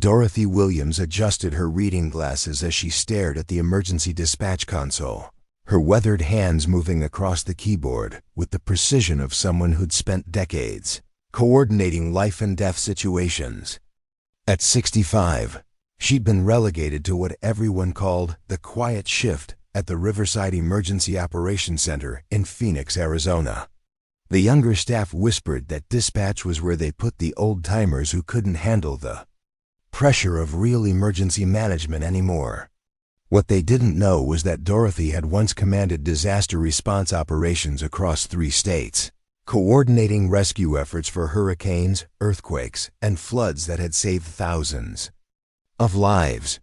Dorothy Williams adjusted her reading glasses as she stared at the emergency dispatch console, her weathered hands moving across the keyboard with the precision of someone who'd spent decades coordinating life-and-death situations. At 65, she'd been relegated to what everyone called the quiet shift at the Riverside Emergency Operations Center in Phoenix, Arizona. The younger staff whispered that dispatch was where they put the old-timers who couldn't handle the pressure of real emergency management anymore. What they didn't know was that Dorothy had once commanded disaster response operations across 3 states, coordinating rescue efforts for hurricanes, earthquakes, and floods that had saved thousands of lives.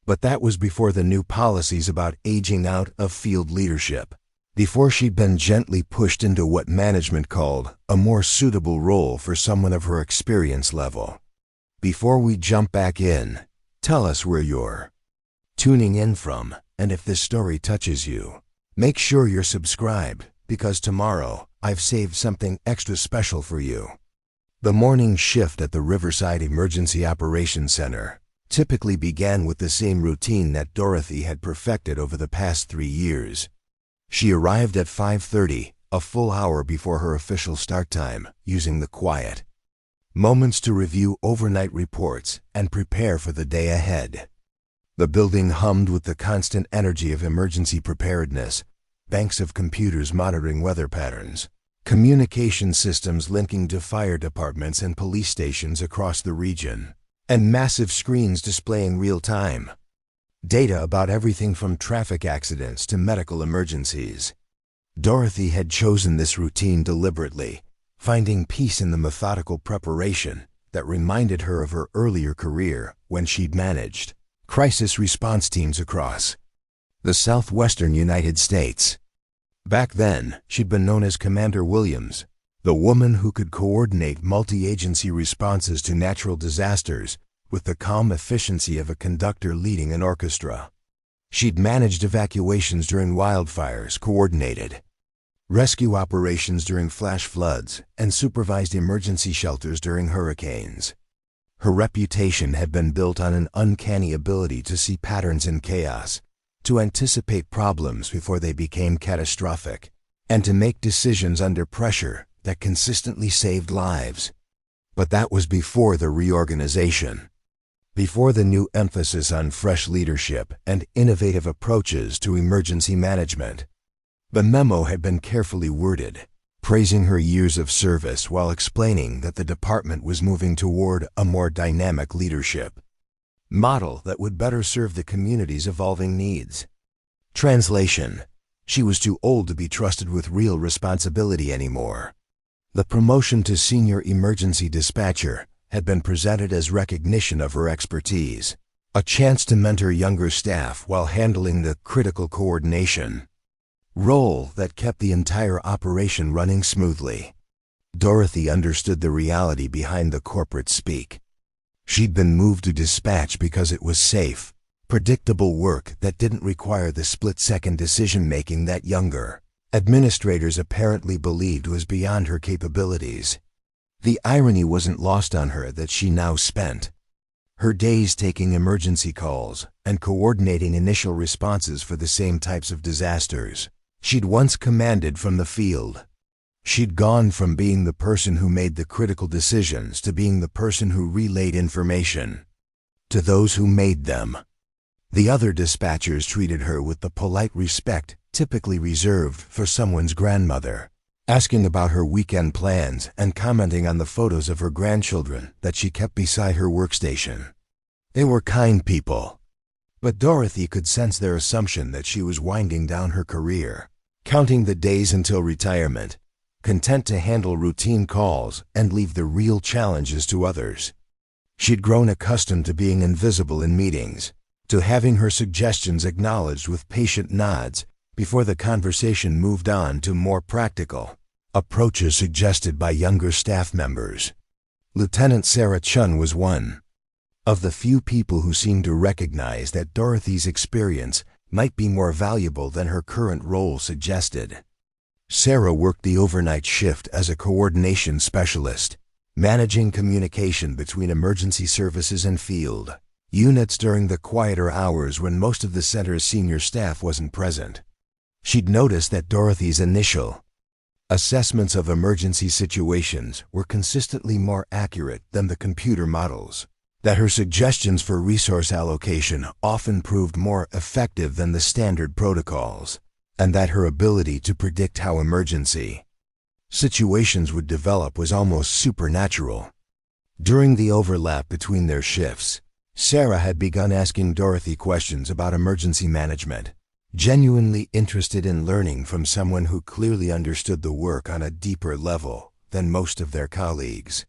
But that was before the new policies about aging out of field leadership, before she'd been gently pushed into what management called a more suitable role for someone of her experience level. Before we jump back in, tell us where you're tuning in from, and if this story touches you, make sure you're subscribed, because tomorrow I've saved something extra special for you. The morning shift at the Riverside Emergency Operations Center typically began with the same routine that Dorothy had perfected over the past 3 years. She arrived at 5:30, a full hour before her official start time, using the quiet moments to review overnight reports and prepare for the day ahead. The building hummed with the constant energy of emergency preparedness, banks of computers monitoring weather patterns, communication systems linking to fire departments and police stations across the region, and massive screens displaying real-time data about everything from traffic accidents to medical emergencies. Dorothy had chosen this routine deliberately, finding peace in the methodical preparation that reminded her of her earlier career when she'd managed crisis response teams across the southwestern United States. Back then, she'd been known as Commander Williams, the woman who could coordinate multi-agency responses to natural disasters with the calm efficiency of a conductor leading an orchestra. She'd managed evacuations during wildfires, coordinated rescue operations during flash floods, and supervised emergency shelters during hurricanes. Her reputation had been built on an uncanny ability to see patterns in chaos, to anticipate problems before they became catastrophic, and to make decisions under pressure that consistently saved lives. But that was before the reorganization, before the new emphasis on fresh leadership and innovative approaches to emergency management. The memo had been carefully worded, praising her years of service while explaining that the department was moving toward a more dynamic leadership model that would better serve the community's evolving needs. Translation: she was too old to be trusted with real responsibility anymore. The promotion to senior emergency dispatcher had been presented as recognition of her expertise, a chance to mentor younger staff while handling the critical coordination role that kept the entire operation running smoothly. Dorothy understood the reality behind the corporate speak. She'd been moved to dispatch because it was safe, predictable work that didn't require the split-second decision-making that younger administrators apparently believed was beyond her capabilities. The irony wasn't lost on her that she now spent her days taking emergency calls and coordinating initial responses for the same types of disasters she'd once commanded from the field. She'd gone from being the person who made the critical decisions to being the person who relayed information to those who made them. The other dispatchers treated her with the polite respect typically reserved for someone's grandmother, asking about her weekend plans and commenting on the photos of her grandchildren that she kept beside her workstation. They were kind people, but Dorothy could sense their assumption that she was winding down her career, counting the days until retirement, content to handle routine calls and leave the real challenges to others. She'd grown accustomed to being invisible in meetings, to having her suggestions acknowledged with patient nods before the conversation moved on to more practical approaches suggested by younger staff members. Lieutenant Sarah Chun was one of the few people who seemed to recognize that Dorothy's experience might be more valuable than her current role suggested. Sarah worked the overnight shift as a coordination specialist, managing communication between emergency services and field units during the quieter hours when most of the center's senior staff wasn't present. She'd noticed that Dorothy's initial assessments of emergency situations were consistently more accurate than the computer models, that her suggestions for resource allocation often proved more effective than the standard protocols, and that her ability to predict how emergency situations would develop was almost supernatural. During the overlap between their shifts, Sarah had begun asking Dorothy questions about emergency management, genuinely interested in learning from someone who clearly understood the work on a deeper level than most of their colleagues.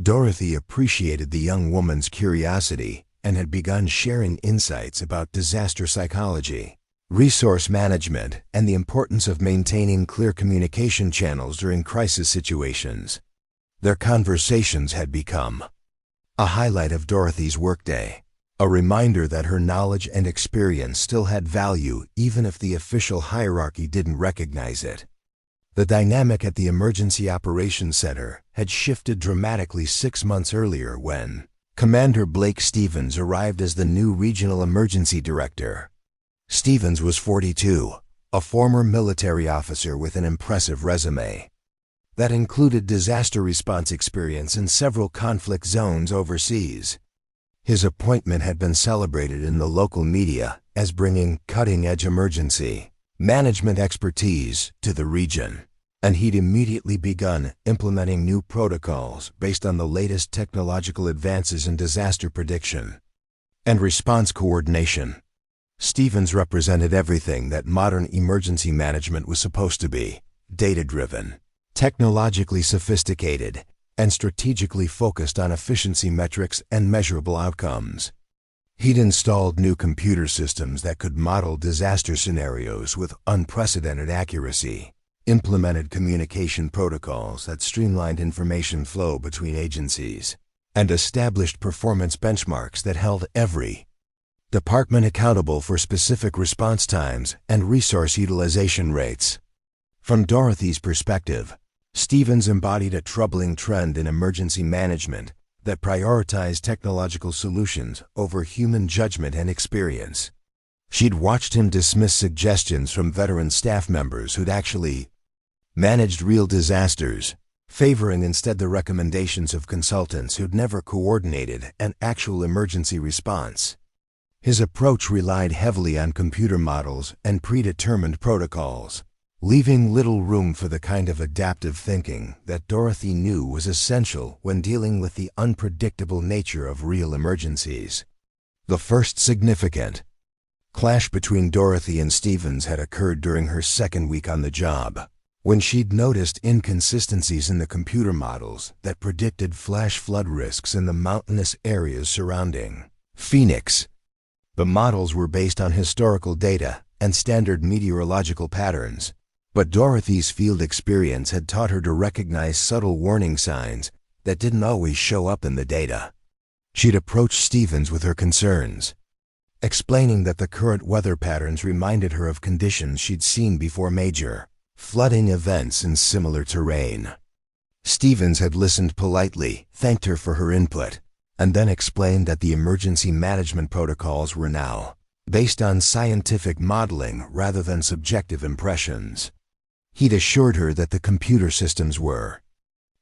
Dorothy appreciated the young woman's curiosity and had begun sharing insights about disaster psychology, resource management, and the importance of maintaining clear communication channels during crisis situations. Their conversations had become a highlight of Dorothy's workday, a reminder that her knowledge and experience still had value even if the official hierarchy didn't recognize it. The dynamic at the Emergency Operations Center had shifted dramatically 6 months earlier when Commander Blake Stevens arrived as the new Regional Emergency Director. Stevens was 42, a former military officer with an impressive resume that included disaster response experience in several conflict zones overseas. His appointment had been celebrated in the local media as bringing cutting-edge emergency management expertise to the region, and he'd immediately begun implementing new protocols based on the latest technological advances in disaster prediction and response coordination. Stevens represented everything that modern emergency management was supposed to be: data-driven, technologically sophisticated, and strategically focused on efficiency metrics and measurable outcomes. He'd installed new computer systems that could model disaster scenarios with unprecedented accuracy, implemented communication protocols that streamlined information flow between agencies, and established performance benchmarks that held every department accountable for specific response times and resource utilization rates. From Dorothy's perspective, Stevens embodied a troubling trend in emergency management that prioritized technological solutions over human judgment and experience. She'd watched him dismiss suggestions from veteran staff members who'd actually managed real disasters, favoring instead the recommendations of consultants who'd never coordinated an actual emergency response. His approach relied heavily on computer models and predetermined protocols, leaving little room for the kind of adaptive thinking that Dorothy knew was essential when dealing with the unpredictable nature of real emergencies. The first significant clash between Dorothy and Stevens had occurred during her second week on the job, when she'd noticed inconsistencies in the computer models that predicted flash flood risks in the mountainous areas surrounding Phoenix. The models were based on historical data and standard meteorological patterns, but Dorothy's field experience had taught her to recognize subtle warning signs that didn't always show up in the data. She'd approached Stevens with her concerns, explaining that the current weather patterns reminded her of conditions she'd seen before major flooding events in similar terrain. Stevens had listened politely, thanked her for her input, and then explained that the emergency management protocols were now based on scientific modeling rather than subjective impressions. He'd assured her that the computer systems were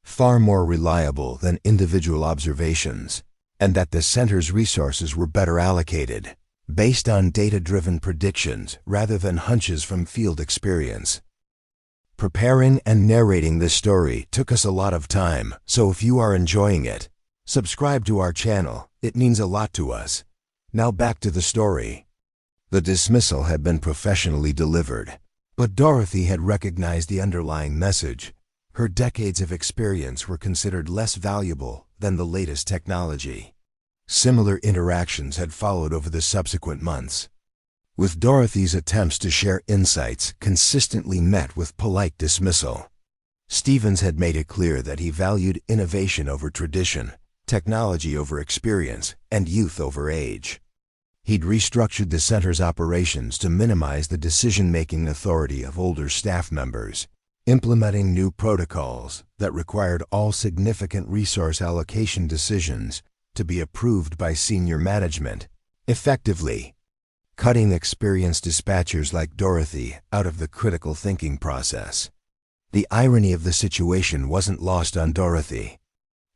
far more reliable than individual observations, and that the center's resources were better allocated, based on data-driven predictions rather than hunches from field experience. Preparing and narrating this story took us a lot of time, so if you are enjoying it, subscribe to our channel. It means a lot to us. Now back to the story. The dismissal had been professionally delivered, but Dorothy had recognized the underlying message. Her decades of experience were considered less valuable than the latest technology. Similar interactions had followed over the subsequent months, with Dorothy's attempts to share insights consistently met with polite dismissal. Stevens had made it clear that he valued innovation over tradition, technology over experience, and youth over age. He'd restructured the center's operations to minimize the decision-making authority of older staff members, implementing new protocols that required all significant resource allocation decisions to be approved by senior management, effectively cutting experienced dispatchers like Dorothy out of the critical thinking process. The irony of the situation wasn't lost on Dorothy.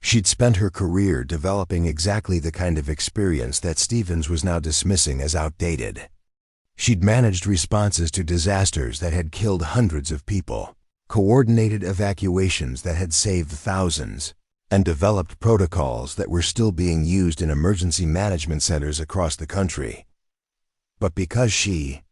She'd spent her career developing exactly the kind of experience that Stevens was now dismissing as outdated. She'd managed responses to disasters that had killed hundreds of people, coordinated evacuations that had saved thousands, and developed protocols that were still being used in emergency management centers across the country. But because she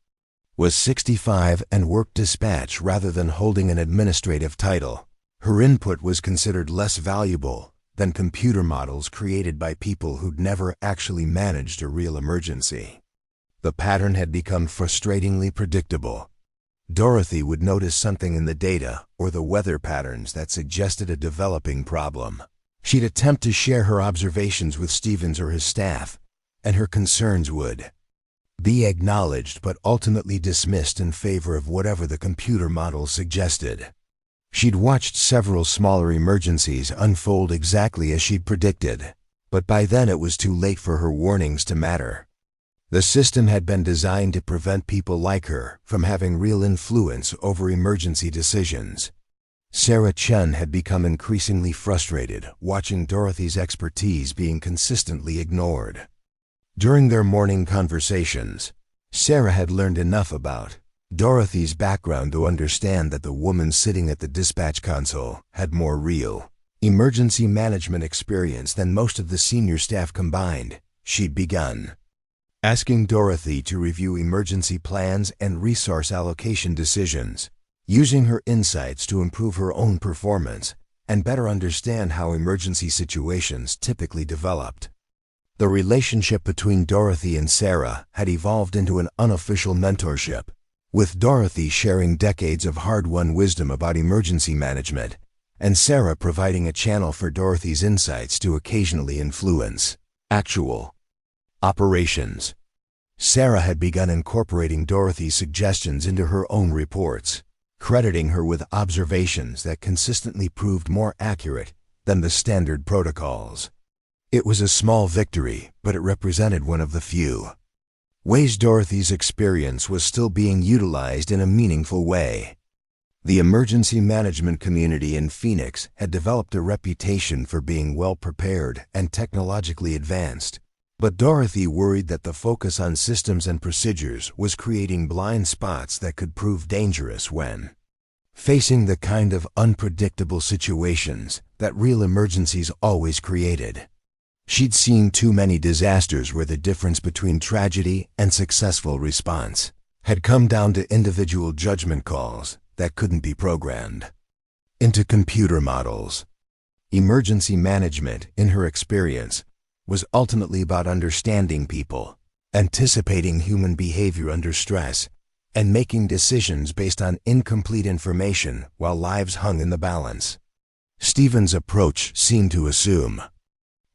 was 65 and worked dispatch rather than holding an administrative title, her input was considered less valuable than computer models created by people who'd never actually managed a real emergency. The pattern had become frustratingly predictable. Dorothy would notice something in the data or the weather patterns that suggested a developing problem. She'd attempt to share her observations with Stevens or his staff, and her concerns would be acknowledged but ultimately dismissed in favor of whatever the computer model suggested. She'd watched several smaller emergencies unfold exactly as she'd predicted, but by then it was too late for her warnings to matter. The system had been designed to prevent people like her from having real influence over emergency decisions. Sarah Chen had become increasingly frustrated watching Dorothy's expertise being consistently ignored. During their morning conversations, Sarah had learned enough about Dorothy's background to understand that the woman sitting at the dispatch console had more real emergency management experience than most of the senior staff combined. She'd begun asking Dorothy to review emergency plans and resource allocation decisions, using her insights to improve her own performance and better understand how emergency situations typically developed. The relationship between Dorothy and Sarah had evolved into an unofficial mentorship, with Dorothy sharing decades of hard-won wisdom about emergency management, and Sarah providing a channel for Dorothy's insights to occasionally influence actual operations. Sarah had begun incorporating Dorothy's suggestions into her own reports, crediting her with observations that consistently proved more accurate than the standard protocols. It was a small victory, but it represented one of the few ways Dorothy's experience was still being utilized in a meaningful way. The emergency management community in Phoenix had developed a reputation for being well-prepared and technologically advanced, but Dorothy worried that the focus on systems and procedures was creating blind spots that could prove dangerous when facing the kind of unpredictable situations that real emergencies always created. She'd seen too many disasters where the difference between tragedy and successful response had come down to individual judgment calls that couldn't be programmed into computer models. Emergency management, in her experience, was ultimately about understanding people, anticipating human behavior under stress, and making decisions based on incomplete information while lives hung in the balance. Stevens' approach seemed to assume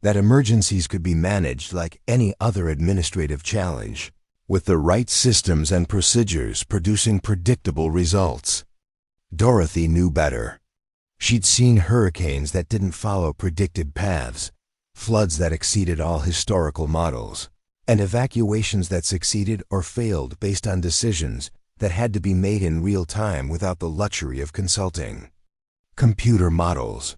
that emergencies could be managed like any other administrative challenge, with the right systems and procedures producing predictable results. Dorothy knew better. She'd seen hurricanes that didn't follow predicted paths, floods that exceeded all historical models, and evacuations that succeeded or failed based on decisions that had to be made in real time without the luxury of consulting computer models.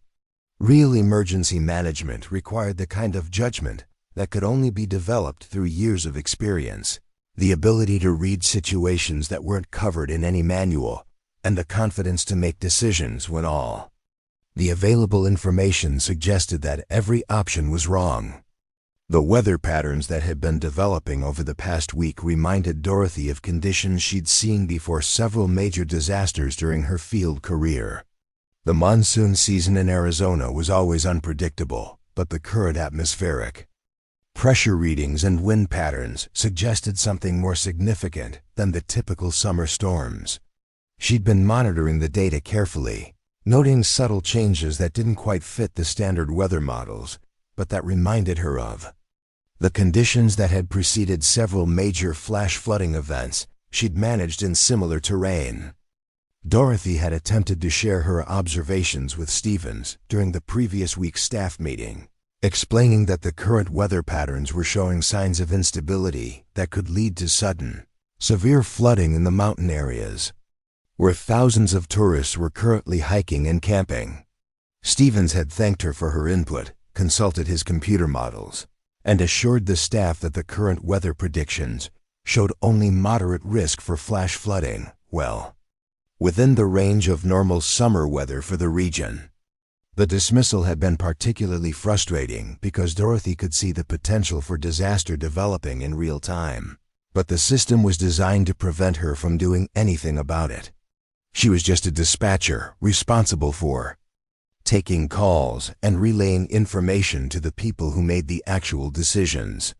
Real emergency management required the kind of judgment that could only be developed through years of experience, the ability to read situations that weren't covered in any manual, and the confidence to make decisions when all the available information suggested that every option was wrong. The weather patterns that had been developing over the past week reminded Dorothy of conditions she'd seen before several major disasters during her field career. The monsoon season in Arizona was always unpredictable, but the current atmospheric pressure readings and wind patterns suggested something more significant than the typical summer storms. She'd been monitoring the data carefully, noting subtle changes that didn't quite fit the standard weather models, but that reminded her of the conditions that had preceded several major flash flooding events she'd managed in similar terrain. Dorothy had attempted to share her observations with Stevens during the previous week's staff meeting, explaining that the current weather patterns were showing signs of instability that could lead to sudden, severe flooding in the mountain areas, where thousands of tourists were currently hiking and camping. Stevens had thanked her for her input, consulted his computer models, and assured the staff that the current weather predictions showed only moderate risk for flash flooding, well, within the range of normal summer weather for the region. The dismissal had been particularly frustrating because Dorothy could see the potential for disaster developing in real time, but the system was designed to prevent her from doing anything about it. She was just a dispatcher responsible for taking calls and relaying information to the people who made the actual decisions.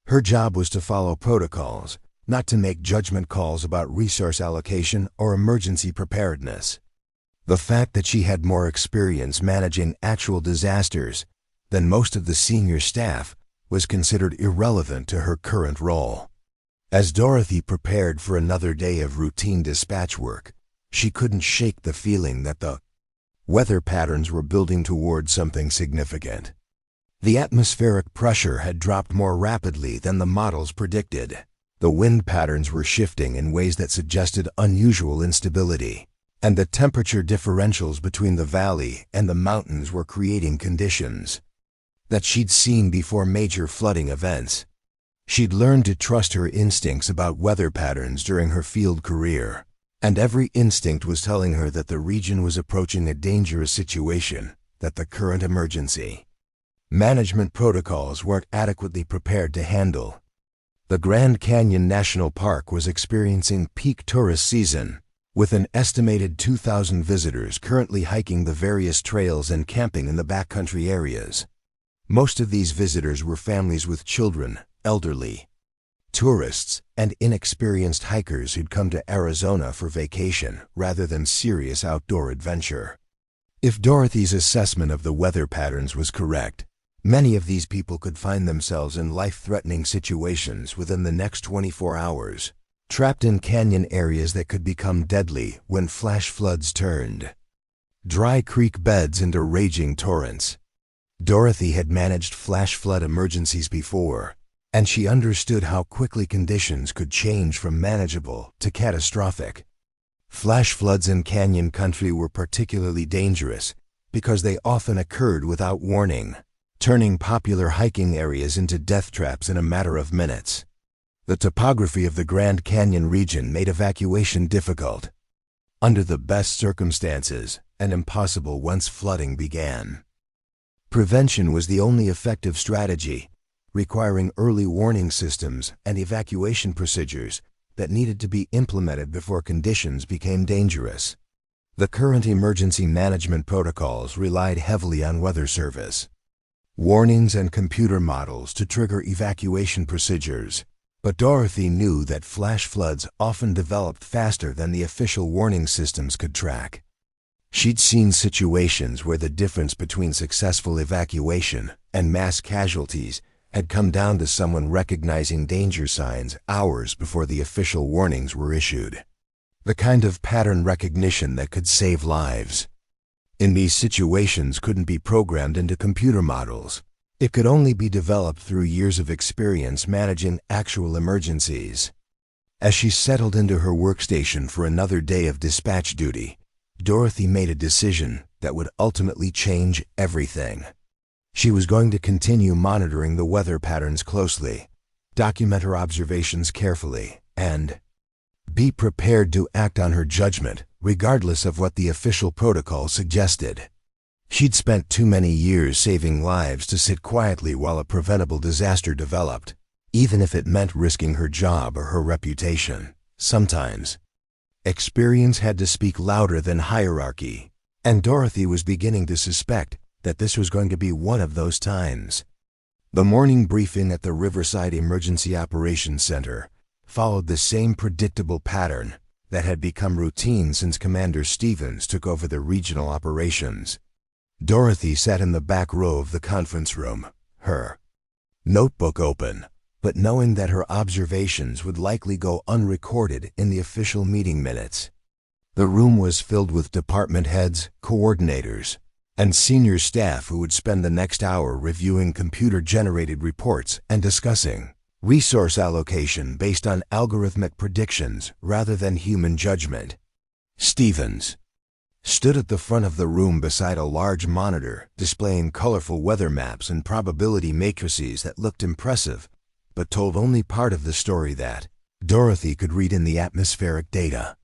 Her job was to follow protocols, not to make judgment calls about resource allocation or emergency preparedness. The fact that she had more experience managing actual disasters than most of the senior staff was considered irrelevant to her current role. As Dorothy prepared for another day of routine dispatch work, she couldn't shake the feeling that the weather patterns were building toward something significant. The atmospheric pressure had dropped more rapidly than the models predicted. The wind patterns were shifting in ways that suggested unusual instability, and the temperature differentials between the valley and the mountains were creating conditions that she'd seen before major flooding events. She'd learned to trust her instincts about weather patterns during her field career, and every instinct was telling her that the region was approaching a dangerous situation, that the current emergency management protocols weren't adequately prepared to handle. The Grand Canyon National Park was experiencing peak tourist season, with an estimated 2,000 visitors currently hiking the various trails and camping in the backcountry areas. Most of these visitors were families with children, elderly, tourists, and inexperienced hikers who'd come to Arizona for vacation rather than serious outdoor adventure. If Dorothy's assessment of the weather patterns was correct, many of these people could find themselves in life-threatening situations within the next 24 hours, trapped in canyon areas that could become deadly when flash floods turned dry creek beds into raging torrents. Dorothy had managed flash flood emergencies before, and she understood how quickly conditions could change from manageable to catastrophic. Flash floods in canyon country were particularly dangerous because they often occurred without warning, turning popular hiking areas into death traps in a matter of minutes. The topography of the Grand Canyon region made evacuation difficult, under the best circumstances, and impossible once flooding began. Prevention was the only effective strategy, requiring early warning systems and evacuation procedures that needed to be implemented before conditions became dangerous. The current emergency management protocols relied heavily on weather service warnings and computer models to trigger evacuation procedures, but Dorothy knew that flash floods often developed faster than the official warning systems could track. She'd seen situations where the difference between successful evacuation and mass casualties had come down to someone recognizing danger signs hours before the official warnings were issued. The kind of pattern recognition that could save lives. In these situations couldn't be programmed into computer models. It could only be developed through years of experience managing actual emergencies. As she settled into her workstation for another day of dispatch duty, Dorothy made a decision that would ultimately change everything. She was going to continue monitoring the weather patterns closely, document her observations carefully, and be prepared to act on her judgment regardless of what the official protocol suggested. She'd spent too many years saving lives to sit quietly while a preventable disaster developed, even if it meant risking her job or her reputation. Sometimes, experience had to speak louder than hierarchy, and Dorothy was beginning to suspect that this was going to be one of those times. The morning briefing at the Riverside Emergency Operations Center followed the same predictable pattern that had become routine since Commander Stevens took over the regional operations. Dorothy sat in the back row of the conference room, her notebook open, but knowing that her observations would likely go unrecorded in the official meeting minutes. The room was filled with department heads, coordinators, and senior staff who would spend the next hour reviewing computer-generated reports and discussing resource allocation based on algorithmic predictions rather than human judgment. Stevens stood at the front of the room beside a large monitor displaying colorful weather maps and probability matrices that looked impressive, but told only part of the story that Dorothy could read in the atmospheric data.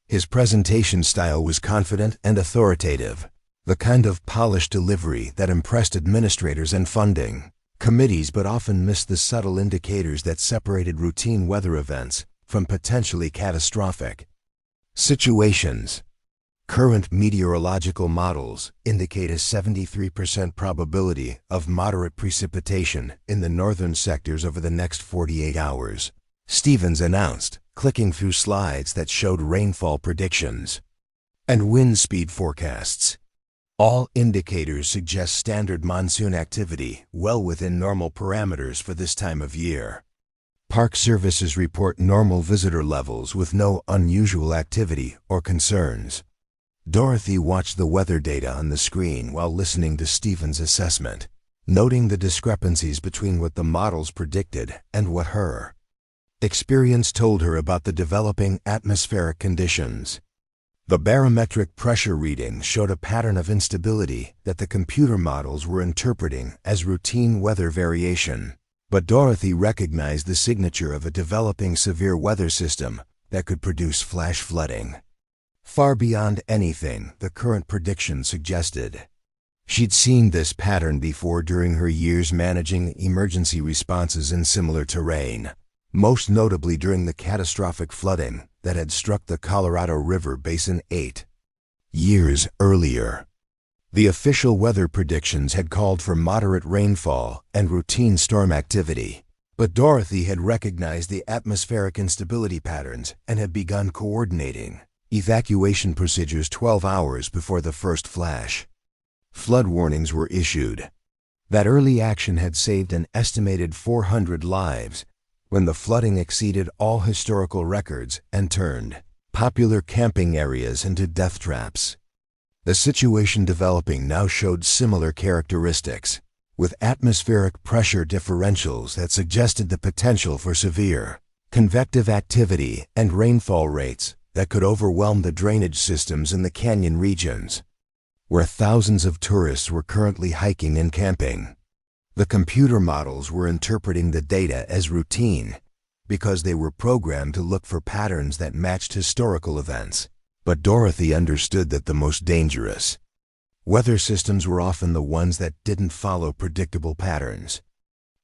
His presentation style was confident and authoritative, the kind of polished delivery that impressed administrators and funding committees but often missed the subtle indicators that separated routine weather events from potentially catastrophic situations. Current meteorological models indicate a 73% probability of moderate precipitation in the northern sectors over the next 48 hours, Stevens announced, clicking through slides that showed rainfall predictions and wind speed forecasts. All indicators suggest standard monsoon activity well within normal parameters for this time of year. Park services report normal visitor levels with no unusual activity or concerns. Dorothy watched the weather data on the screen while listening to Stevens' assessment, noting the discrepancies between what the models predicted and what her experience told her about the developing atmospheric conditions. The barometric pressure reading showed a pattern of instability that the computer models were interpreting as routine weather variation, but Dorothy recognized the signature of a developing severe weather system that could produce flash flooding, far beyond anything the current prediction suggested. She'd seen this pattern before during her years managing emergency responses in similar terrain, most notably during the catastrophic flooding that had struck the Colorado River basin 8 years earlier. The official weather predictions had called for moderate rainfall and routine storm activity, but Dorothy had recognized the atmospheric instability patterns and had begun coordinating evacuation procedures 12 hours before the first flash flood warnings were issued. That early action had saved an estimated 400 lives when the flooding exceeded all historical records and turned popular camping areas into death traps. The situation developing now showed similar characteristics, with atmospheric pressure differentials that suggested the potential for severe convective activity and rainfall rates that could overwhelm the drainage systems in the canyon regions, where thousands of tourists were currently hiking and camping. The computer models were interpreting the data as routine because they were programmed to look for patterns that matched historical events. But Dorothy understood that the most dangerous weather systems were often the ones that didn't follow predictable patterns.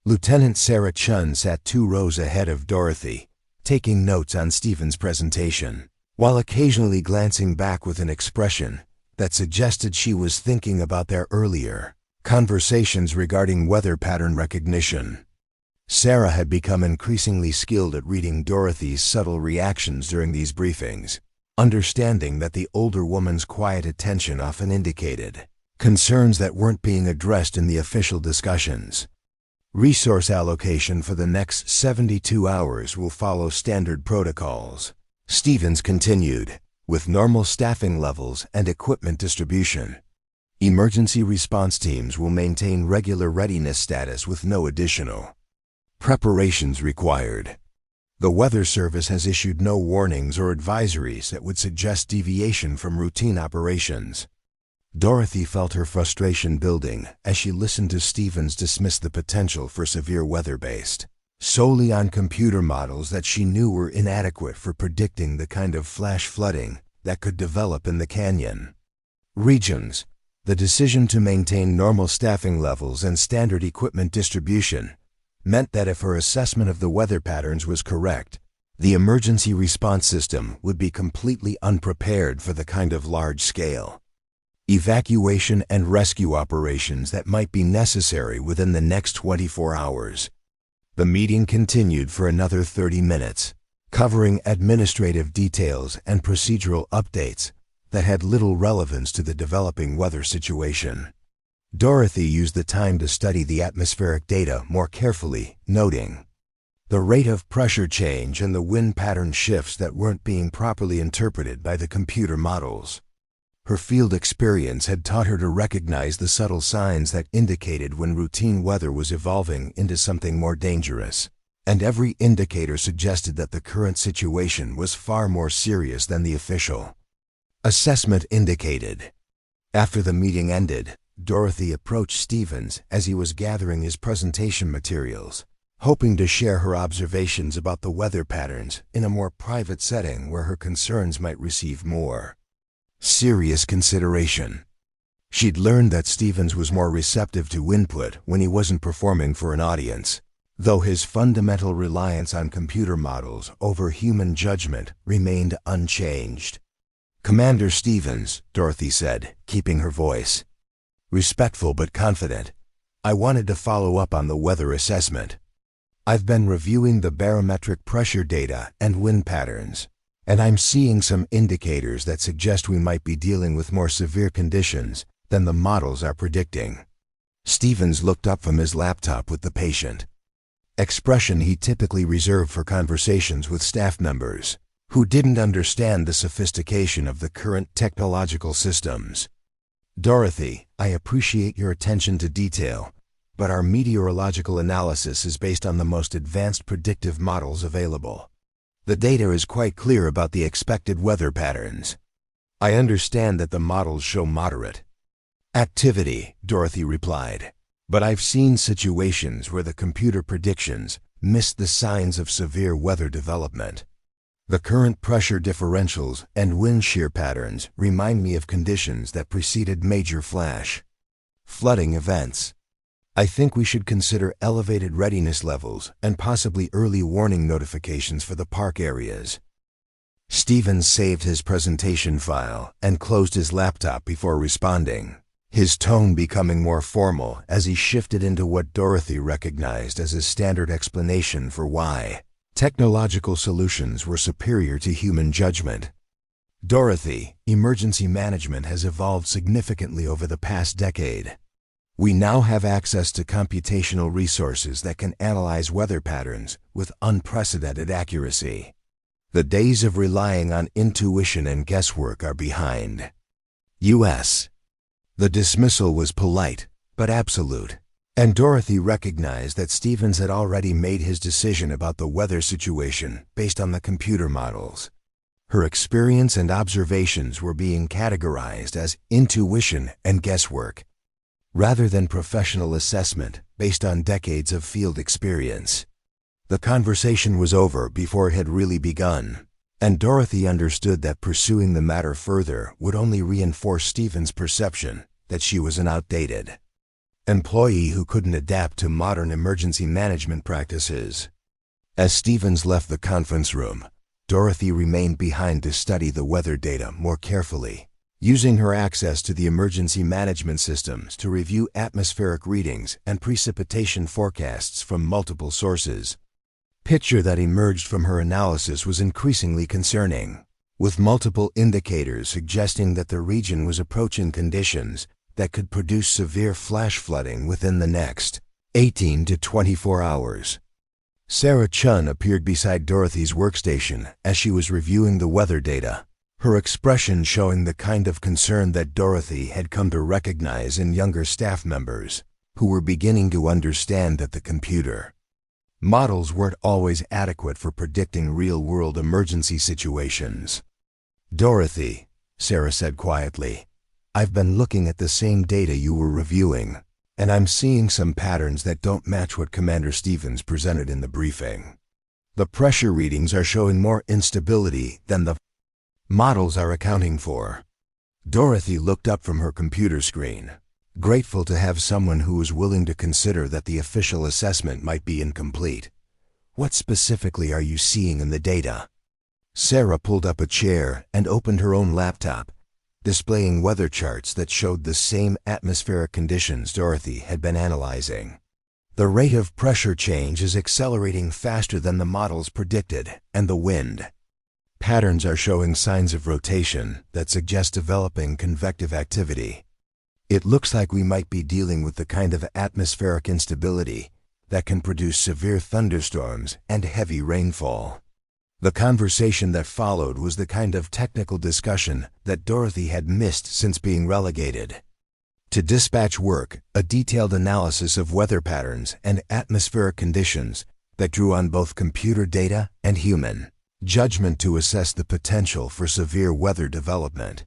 Lieutenant Sarah Chun sat 2 rows ahead of Dorothy, taking notes on Stevens' presentation, while occasionally glancing back with an expression that suggested she was thinking about their earlier conversations regarding weather pattern recognition. Sarah had become increasingly skilled at reading Dorothy's subtle reactions during these briefings, understanding that the older woman's quiet attention often indicated concerns that weren't being addressed in the official discussions. Resource allocation for the next 72 hours will follow standard protocols, Stevens continued, with normal staffing levels and equipment distribution. Emergency response teams will maintain regular readiness status with no additional preparations required. The Weather Service has issued no warnings or advisories that would suggest deviation from routine operations. Dorothy felt her frustration building as she listened to Stevens dismiss the potential for severe weather based solely on computer models that she knew were inadequate for predicting the kind of flash flooding that could develop in the canyon regions. The decision to maintain normal staffing levels and standard equipment distribution meant that if her assessment of the weather patterns was correct, the emergency response system would be completely unprepared for the kind of large-scale evacuation and rescue operations that might be necessary within the next 24 hours. The meeting continued for another 30 minutes, covering administrative details and procedural updates that had little relevance to the developing weather situation. Dorothy used the time to study the atmospheric data more carefully, noting The rate of pressure change and the wind pattern shifts that weren't being properly interpreted by the computer models. Her field experience had taught her to recognize the subtle signs that indicated when routine weather was evolving into something more dangerous, and every indicator suggested that the current situation was far more serious than the official assessment indicated. After the meeting ended, Dorothy approached Stevens as he was gathering his presentation materials, hoping to share her observations about the weather patterns in a more private setting where her concerns might receive more serious consideration. She'd learned that Stevens was more receptive to input when he wasn't performing for an audience, though his fundamental reliance on computer models over human judgment remained unchanged. "Commander Stevens," Dorothy said, keeping her voice respectful but confident, "I wanted to follow up on the weather assessment. I've been reviewing the barometric pressure data and wind patterns, and I'm seeing some indicators that suggest we might be dealing with more severe conditions than the models are predicting." Stevens looked up from his laptop with the patient expression he typically reserved for conversations with staff members who didn't understand the sophistication of the current technological systems. "Dorothy, I appreciate your attention to detail, but our meteorological analysis is based on the most advanced predictive models available. The data is quite clear about the expected weather patterns. I understand that the models show moderate activity," Dorothy replied, "but I've seen situations where the computer predictions missed the signs of severe weather development. The current pressure differentials and wind shear patterns remind me of conditions that preceded major flash flooding events. I think we should consider elevated readiness levels and possibly early warning notifications for the park areas." Stevens saved his presentation file and closed his laptop before responding, his tone becoming more formal as he shifted into what Dorothy recognized as his standard explanation for why technological solutions were superior to human judgment. "Dorothy, emergency management has evolved significantly over the past decade. We now have access to computational resources that can analyze weather patterns with unprecedented accuracy. The days of relying on intuition and guesswork are behind." U.S. The dismissal was polite, but absolute, and Dorothy recognized that Stevens had already made his decision about the weather situation based on the computer models. Her experience and observations were being categorized as intuition and guesswork, rather than professional assessment based on decades of field experience. The conversation was over before it had really begun, and Dorothy understood that pursuing the matter further would only reinforce Stevens' perception that she was an outdated employee who couldn't adapt to modern emergency management practices. As Stevens left the conference room, Dorothy remained behind to study the weather data more carefully, using her access to the emergency management systems to review atmospheric readings and precipitation forecasts from multiple sources. Picture that emerged from her analysis was increasingly concerning, with multiple indicators suggesting that the region was approaching conditions that could produce severe flash flooding within the next 18 to 24 hours. Sarah Chun appeared beside Dorothy's workstation as she was reviewing the weather data, her expression showing the kind of concern that Dorothy had come to recognize in younger staff members who were beginning to understand that the computer models weren't always adequate for predicting real-world emergency situations. "Dorothy," Sarah said quietly, "I've been looking at the same data you were reviewing, and I'm seeing some patterns that don't match what Commander Stevens presented in the briefing. The pressure readings are showing more instability than the models are accounting for." Dorothy looked up from her computer screen, grateful to have someone who was willing to consider that the official assessment might be incomplete. "What specifically are you seeing in the data?" Sarah pulled up a chair and opened her own laptop, displaying weather charts that showed the same atmospheric conditions Dorothy had been analyzing. "The rate of pressure change is accelerating faster than the models predicted, and the wind patterns are showing signs of rotation that suggest developing convective activity. It looks like we might be dealing with the kind of atmospheric instability that can produce severe thunderstorms and heavy rainfall. The conversation that followed was the kind of technical discussion that Dorothy had missed since being relegated. To dispatch work, a detailed analysis of weather patterns and atmospheric conditions that drew on both computer data and human judgment to assess the potential for severe weather development.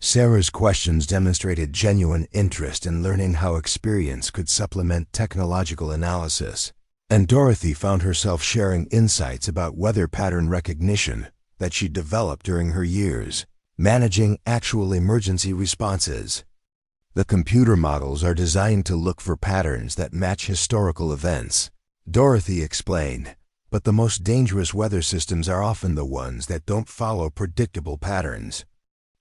Sarah's questions demonstrated genuine interest in learning how experience could supplement technological analysis, and Dorothy found herself sharing insights about weather pattern recognition that she developed during her years managing actual emergency responses. The computer models are designed to look for patterns that match historical events, Dorothy explained, but the most dangerous weather systems are often the ones that don't follow predictable patterns.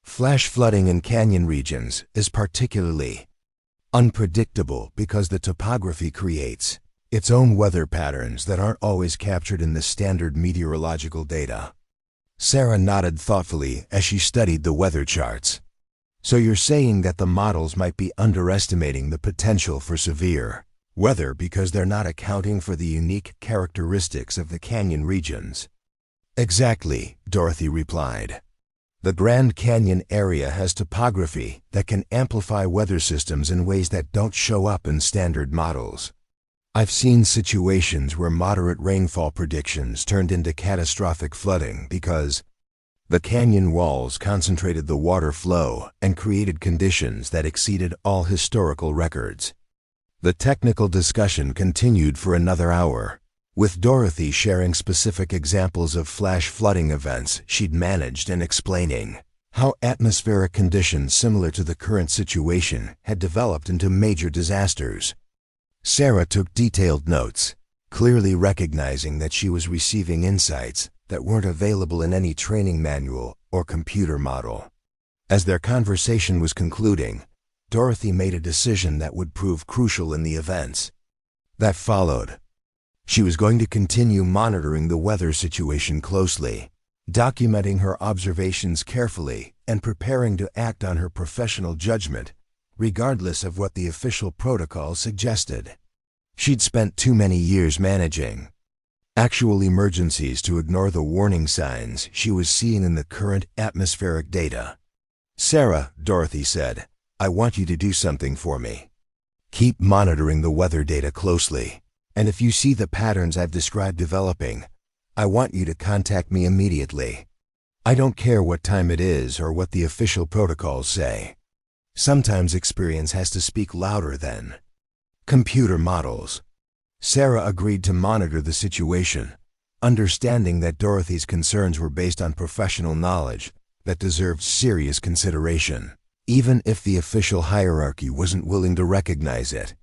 Flash flooding in canyon regions is particularly unpredictable because the topography creates its own weather patterns that aren't always captured in the standard meteorological data. Sarah nodded thoughtfully as she studied the weather charts. So you're saying that the models might be underestimating the potential for severe weather because they're not accounting for the unique characteristics of the canyon regions? Exactly, Dorothy replied. The Grand Canyon area has topography that can amplify weather systems in ways that don't show up in standard models. I've seen situations where moderate rainfall predictions turned into catastrophic flooding because the canyon walls concentrated the water flow and created conditions that exceeded all historical records. The technical discussion continued for another hour, with Dorothy sharing specific examples of flash flooding events she'd managed and explaining how atmospheric conditions similar to the current situation had developed into major disasters. Sarah took detailed notes, clearly recognizing that she was receiving insights that weren't available in any training manual or computer model. As their conversation was concluding, Dorothy made a decision that would prove crucial in the events that followed. She was going to continue monitoring the weather situation closely, documenting her observations carefully, and preparing to act on her professional judgment, regardless of what the official protocol suggested. She'd spent too many years managing actual emergencies to ignore the warning signs she was seeing in the current atmospheric data. Sarah, Dorothy said, I want you to do something for me. Keep monitoring the weather data closely, and if you see the patterns I've described developing, I want you to contact me immediately. I don't care what time it is or what the official protocols say. Sometimes experience has to speak louder than computer models. Sarah agreed to monitor the situation, understanding that Dorothy's concerns were based on professional knowledge that deserved serious consideration, even if the official hierarchy wasn't willing to recognize it.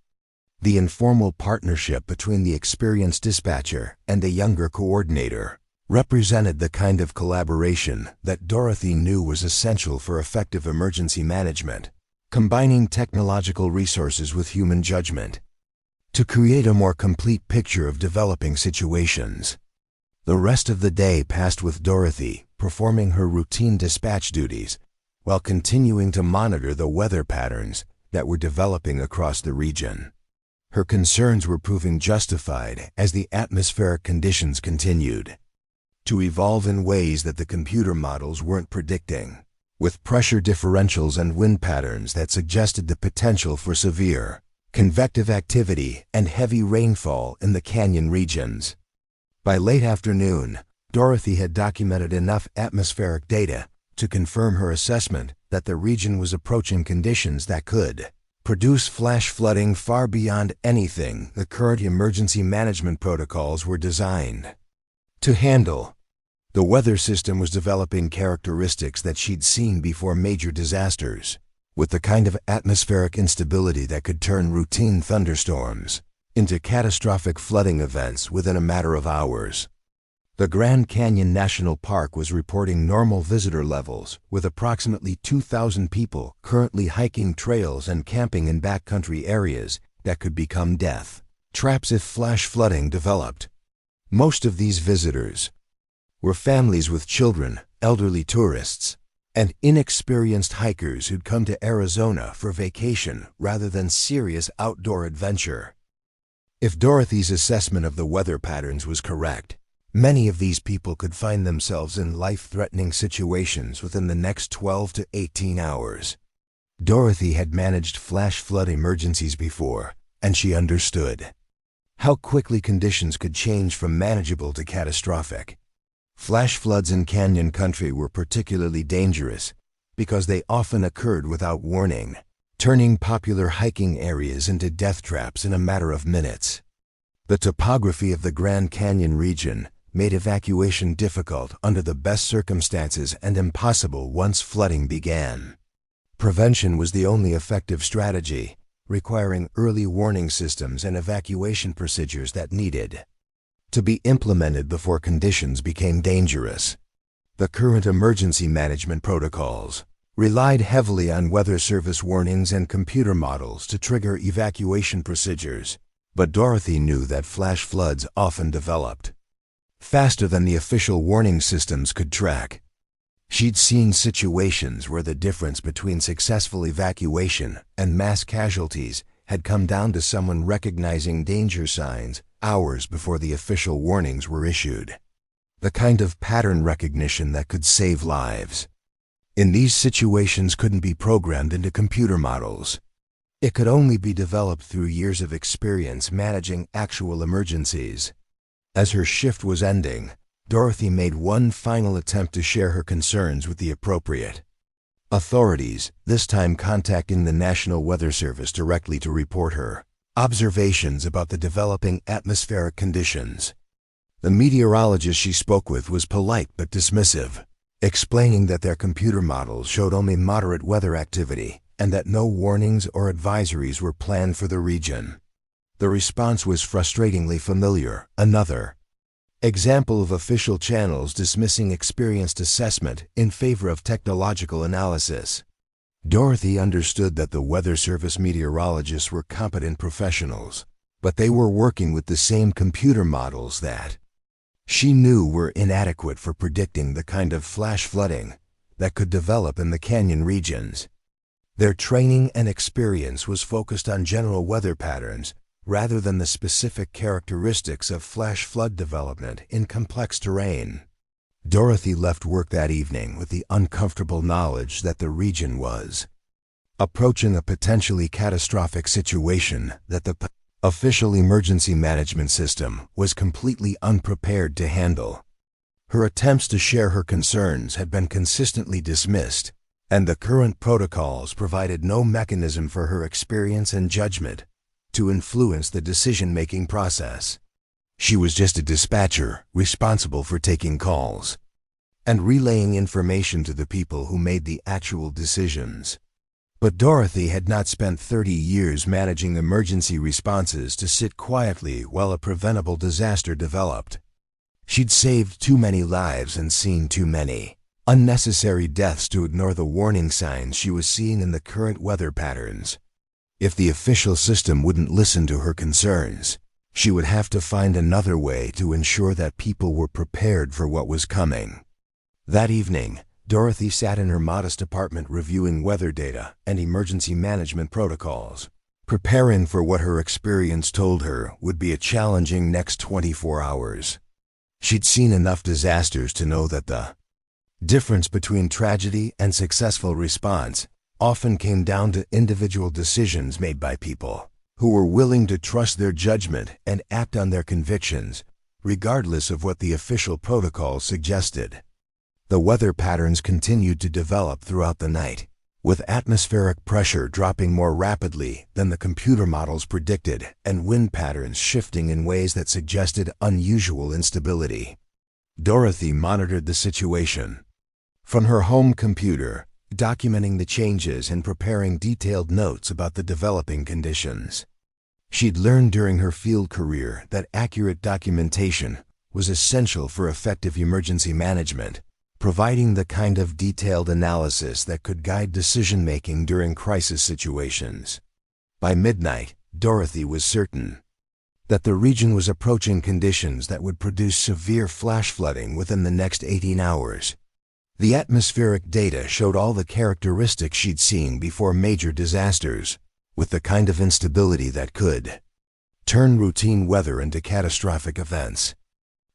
The informal partnership between the experienced dispatcher and a younger coordinator represented the kind of collaboration that Dorothy knew was essential for effective emergency management, combining technological resources with human judgment to create a more complete picture of developing situations. The rest of the day passed with Dorothy performing her routine dispatch duties while continuing to monitor the weather patterns that were developing across the region. Her concerns were proving justified as the atmospheric conditions continued to evolve in ways that the computer models weren't predicting, with pressure differentials and wind patterns that suggested the potential for severe convective activity and heavy rainfall in the canyon regions. By late afternoon, Dorothy had documented enough atmospheric data to confirm her assessment that the region was approaching conditions that could produce flash flooding far beyond anything the current emergency management protocols were designed to handle. The weather system was developing characteristics that she'd seen before major disasters, with the kind of atmospheric instability that could turn routine thunderstorms into catastrophic flooding events within a matter of hours. The Grand Canyon National Park was reporting normal visitor levels, with approximately 2,000 people currently hiking trails and camping in backcountry areas that could become death traps if flash flooding developed. Most of these visitors were families with children, elderly tourists, and inexperienced hikers who'd come to Arizona for vacation rather than serious outdoor adventure. If Dorothy's assessment of the weather patterns was correct, many of these people could find themselves in life-threatening situations within the next 12 to 18 hours. Dorothy had managed flash flood emergencies before, and she understood how quickly conditions could change from manageable to catastrophic. Flash floods in canyon country were particularly dangerous because they often occurred without warning, turning popular hiking areas into death traps in a matter of minutes. The topography of the Grand Canyon region made evacuation difficult under the best circumstances and impossible once flooding began. Prevention was the only effective strategy, requiring early warning systems and evacuation procedures that needed to be implemented before conditions became dangerous. The current emergency management protocols relied heavily on weather service warnings and computer models to trigger evacuation procedures, but Dorothy knew that flash floods often developed faster than the official warning systems could track. She'd seen situations where the difference between successful evacuation and mass casualties had come down to someone recognizing danger signs hours before the official warnings were issued. The kind of pattern recognition that could save lives. In these situations couldn't be programmed into computer models. It could only be developed through years of experience managing actual emergencies. As her shift was ending, Dorothy made one final attempt to share her concerns with the appropriate authorities, this time contacting the National Weather Service directly to report her observations about the developing atmospheric conditions. The meteorologist she spoke with was polite but dismissive, explaining that their computer models showed only moderate weather activity and that no warnings or advisories were planned for the region. The response was frustratingly familiar, another example of official channels dismissing experienced assessment in favor of technological analysis. Dorothy understood that the Weather Service meteorologists were competent professionals, but they were working with the same computer models that she knew were inadequate for predicting the kind of flash flooding that could develop in the canyon regions. Their training and experience was focused on general weather patterns rather than the specific characteristics of flash flood development in complex terrain. Dorothy left work that evening with the uncomfortable knowledge that the region was approaching a potentially catastrophic situation that the official emergency management system was completely unprepared to handle. Her attempts to share her concerns had been consistently dismissed, and the current protocols provided no mechanism for her experience and judgment to influence the decision-making process. She was just a dispatcher responsible for taking calls and relaying information to the people who made the actual decisions. But Dorothy had not spent 30 years managing emergency responses to sit quietly while a preventable disaster developed. She'd saved too many lives and seen too many unnecessary deaths to ignore the warning signs she was seeing in the current weather patterns. If the official system wouldn't listen to her concerns, she would have to find another way to ensure that people were prepared for what was coming. That evening, Dorothy sat in her modest apartment reviewing weather data and emergency management protocols, preparing for what her experience told her would be a challenging next 24 hours. She'd seen enough disasters to know that the difference between tragedy and successful response often came down to individual decisions made by people who were willing to trust their judgment and act on their convictions, regardless of what the official protocol suggested. The weather patterns continued to develop throughout the night, with atmospheric pressure dropping more rapidly than the computer models predicted and wind patterns shifting in ways that suggested unusual instability. Dorothy monitored the situation from her home computer, documenting the changes and preparing detailed notes about the developing conditions. She'd learned during her field career that accurate documentation was essential for effective emergency management, providing the kind of detailed analysis that could guide decision-making during crisis situations. By midnight, Dorothy was certain that the region was approaching conditions that would produce severe flash flooding within the next 18 hours. The atmospheric data showed all the characteristics she'd seen before major disasters, with the kind of instability that could turn routine weather into catastrophic events.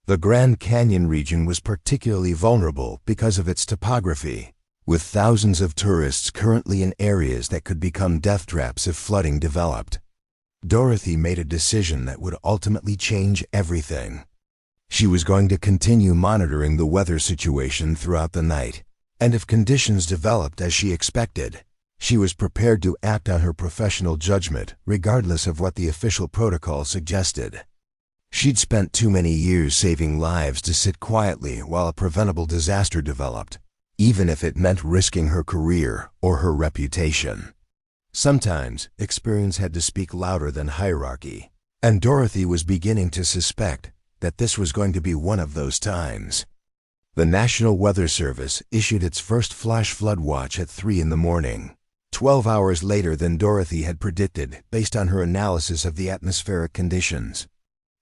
The Grand Canyon region was particularly vulnerable because of its topography, with thousands of tourists currently in areas that could become death traps if flooding developed. Dorothy made a decision that would ultimately change everything. She was going to continue monitoring the weather situation throughout the night, and if conditions developed as she expected, she was prepared to act on her professional judgment regardless of what the official protocol suggested. She'd spent too many years saving lives to sit quietly while a preventable disaster developed, even if it meant risking her career or her reputation. Sometimes, experience had to speak louder than hierarchy, and Dorothy was beginning to suspect that this was going to be one of those times. The National Weather Service issued its first flash flood watch at 3 in the morning, 12 hours later than Dorothy had predicted based on her analysis of the atmospheric conditions.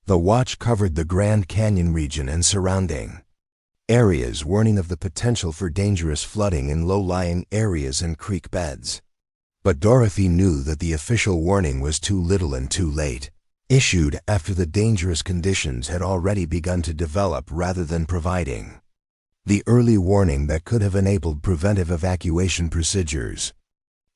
The watch covered the Grand Canyon region and surrounding areas, warning of the potential for dangerous flooding in low-lying areas and creek beds. But Dorothy knew that the official warning was too little and too late, issued after the dangerous conditions had already begun to develop rather than providing the early warning that could have enabled preventive evacuation procedures.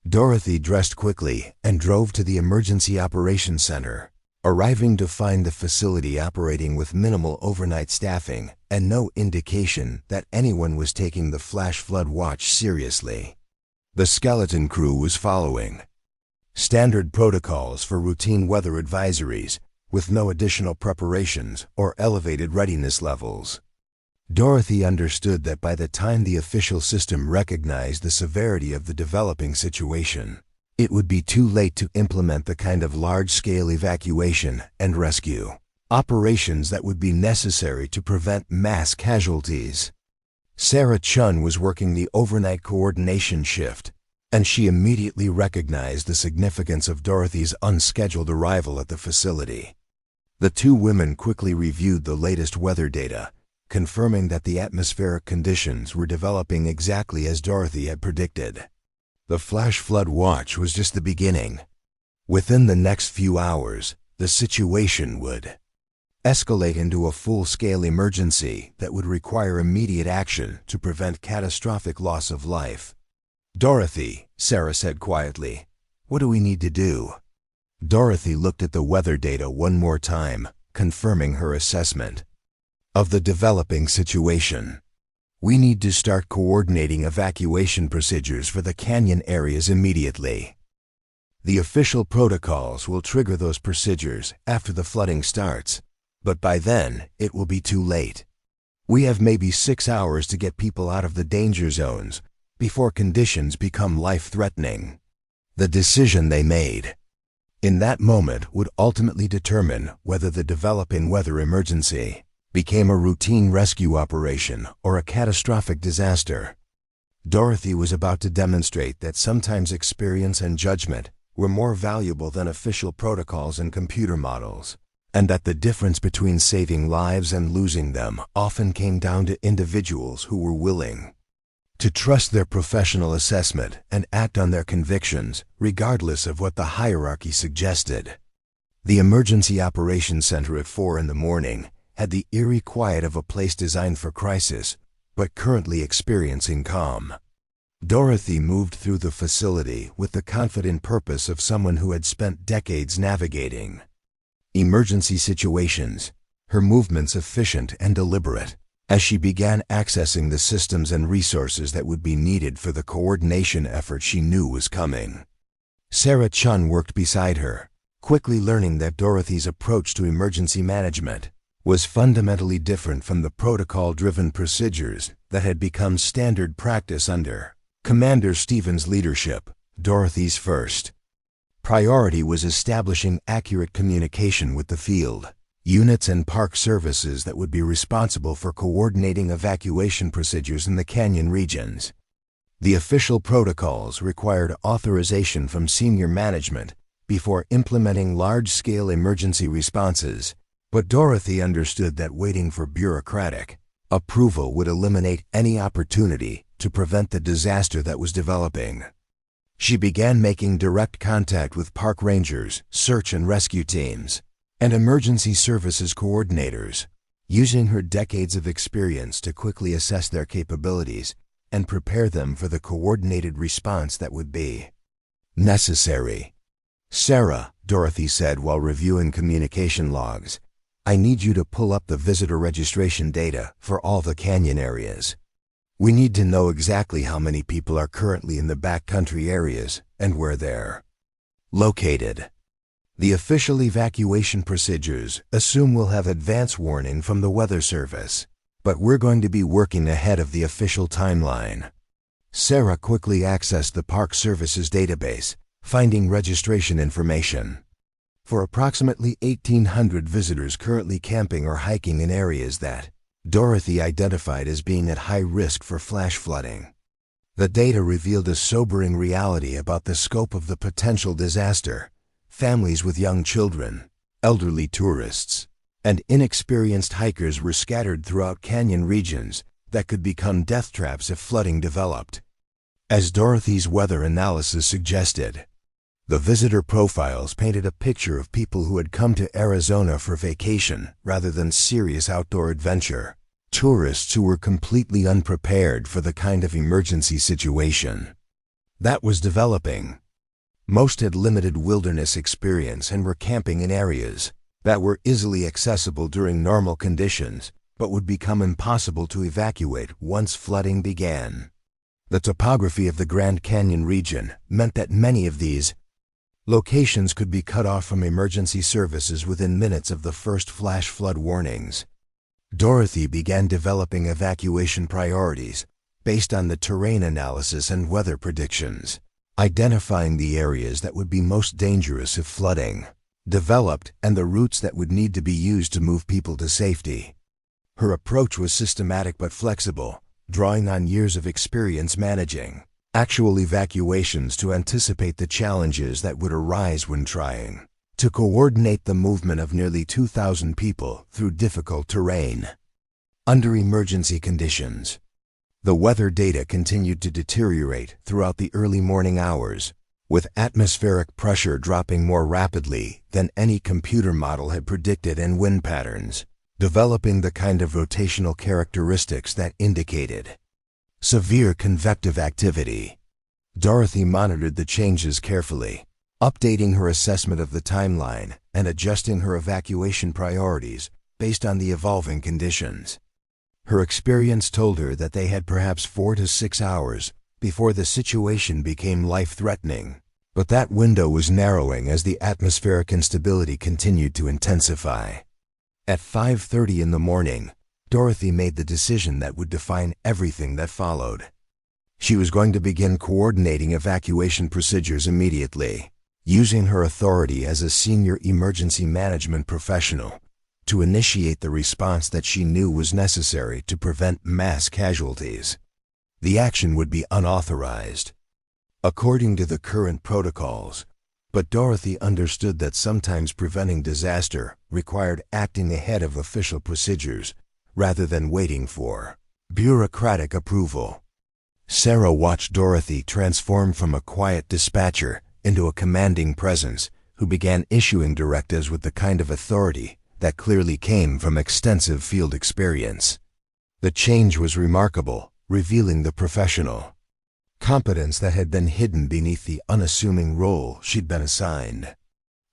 Dorothy dressed quickly and drove to the Emergency Operations Center, arriving to find the facility operating with minimal overnight staffing and no indication that anyone was taking the flash flood watch seriously. The skeleton crew was following standard protocols for routine weather advisories, with no additional preparations or elevated readiness levels. Dorothy understood that by the time the official system recognized the severity of the developing situation, it would be too late to implement the kind of large-scale evacuation and rescue operations that would be necessary to prevent mass casualties. Sarah Chun was working the overnight coordination shift, and she immediately recognized the significance of Dorothy's unscheduled arrival at the facility. The two women quickly reviewed the latest weather data, confirming that the atmospheric conditions were developing exactly as Dorothy had predicted. The flash flood watch was just the beginning. Within the next few hours, the situation would escalate into a full-scale emergency that would require immediate action to prevent catastrophic loss of life. "Dorothy," Sarah said quietly, "what do we need to do?" Dorothy looked at the weather data one more time, confirming her assessment of the developing situation. "We need to start coordinating evacuation procedures for the canyon areas immediately. The official protocols will trigger those procedures after the flooding starts, but by then it will be too late. We have maybe 6 hours to get people out of the danger zones before conditions become life-threatening." The decision they made in that moment would ultimately determine whether the developing weather emergency became a routine rescue operation or a catastrophic disaster. Dorothy was about to demonstrate that sometimes experience and judgment were more valuable than official protocols and computer models, and that the difference between saving lives and losing them often came down to individuals who were willing to trust their professional assessment and act on their convictions, regardless of what the hierarchy suggested. The Emergency Operations Center at 4 in the morning had the eerie quiet of a place designed for crisis, but currently experiencing calm. Dorothy moved through the facility with the confident purpose of someone who had spent decades navigating emergency situations, her movements efficient and deliberate, as she began accessing the systems and resources that would be needed for the coordination effort she knew was coming. Sarah Chun worked beside her, quickly learning that Dorothy's approach to emergency management was fundamentally different from the protocol-driven procedures that had become standard practice under Commander Stevens' leadership. Dorothy's first priority was establishing accurate communication with the field units and park services that would be responsible for coordinating evacuation procedures in the canyon regions. The official protocols required authorization from senior management before implementing large-scale emergency responses, but Dorothy understood that waiting for bureaucratic approval would eliminate any opportunity to prevent the disaster that was developing. She began making direct contact with park rangers, search and rescue teams, and emergency services coordinators, using her decades of experience to quickly assess their capabilities and prepare them for the coordinated response that would be necessary. "Sarah," Dorothy said while reviewing communication logs, "I need you to pull up the visitor registration data for all the canyon areas. We need to know exactly how many people are currently in the backcountry areas and where they're located. The official evacuation procedures assume we'll have advance warning from the Weather Service, but we're going to be working ahead of the official timeline." Sarah quickly accessed the Park Service's database, finding registration information. For approximately 1,800 visitors currently camping or hiking in areas that Dorothy identified as being at high risk for flash flooding. The data revealed a sobering reality about the scope of the potential disaster. Families with young children, elderly tourists, and inexperienced hikers were scattered throughout canyon regions that could become death traps if flooding developed. As Dorothy's weather analysis suggested, the visitor profiles painted a picture of people who had come to Arizona for vacation rather than serious outdoor adventure. Tourists who were completely unprepared for the kind of emergency situation that was developing. Most had limited wilderness experience and were camping in areas that were easily accessible during normal conditions, but would become impossible to evacuate once flooding began. The topography of the Grand Canyon region meant that many of these locations could be cut off from emergency services within minutes of the first flash flood warnings. Dorothy began developing evacuation priorities based on the terrain analysis and weather predictions, identifying the areas that would be most dangerous if flooding developed and the routes that would need to be used to move people to safety. Her approach was systematic but flexible, drawing on years of experience managing actual evacuations to anticipate the challenges that would arise when trying to coordinate the movement of nearly 2,000 people through difficult terrain. Under emergency conditions, the weather data continued to deteriorate throughout the early morning hours, with atmospheric pressure dropping more rapidly than any computer model had predicted and wind patterns developing the kind of rotational characteristics that indicated severe convective activity. Dorothy monitored the changes carefully, updating her assessment of the timeline and adjusting her evacuation priorities based on the evolving conditions. Her experience told her that they had perhaps 4 to 6 hours before the situation became life-threatening, but that window was narrowing as the atmospheric instability continued to intensify. At 5:30 in the morning, Dorothy made the decision that would define everything that followed. She was going to begin coordinating evacuation procedures immediately, using her authority as a senior emergency management professional to initiate the response that she knew was necessary to prevent mass casualties. The action would be unauthorized, according to the current protocols, but Dorothy understood that sometimes preventing disaster required acting ahead of official procedures rather than waiting for bureaucratic approval. Sarah watched Dorothy transform from a quiet dispatcher into a commanding presence who began issuing directives with the kind of authority that clearly came from extensive field experience. The change was remarkable, revealing the professional competence that had been hidden beneath the unassuming role she'd been assigned.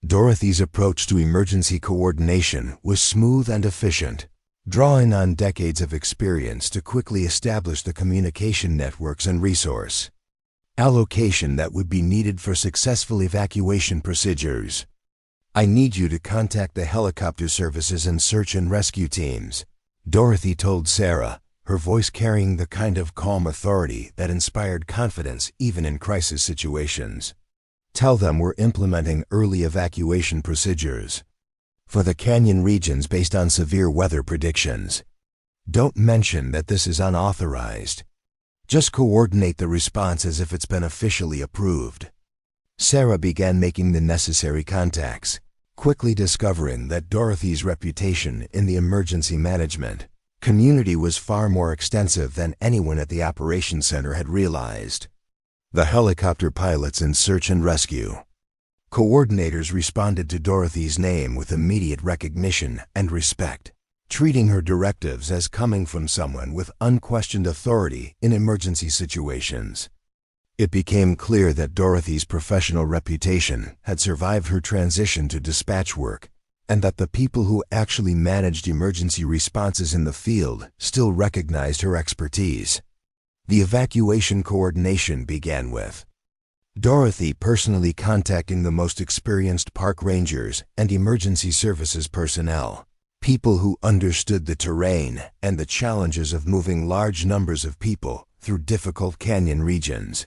Dorothy's approach to emergency coordination was smooth and efficient, drawing on decades of experience to quickly establish the communication networks and resource allocation that would be needed for successful evacuation procedures. "I need you to contact the helicopter services and search and rescue teams," Dorothy told Sarah, her voice carrying the kind of calm authority that inspired confidence even in crisis situations. "Tell them we're implementing early evacuation procedures for the canyon regions based on severe weather predictions. Don't mention that this is unauthorized. Just coordinate the response as if it's been officially approved." Sarah began making the necessary contacts, quickly discovering that Dorothy's reputation in the emergency management community was far more extensive than anyone at the operations center had realized. The helicopter pilots in search and rescue, Coordinators responded to Dorothy's name with immediate recognition and respect, treating her directives as coming from someone with unquestioned authority in emergency situations. It became clear that Dorothy's professional reputation had survived her transition to dispatch work, and that the people who actually managed emergency responses in the field still recognized her expertise. The evacuation coordination began with Dorothy personally contacting the most experienced park rangers and emergency services personnel, people who understood the terrain and the challenges of moving large numbers of people through difficult canyon regions.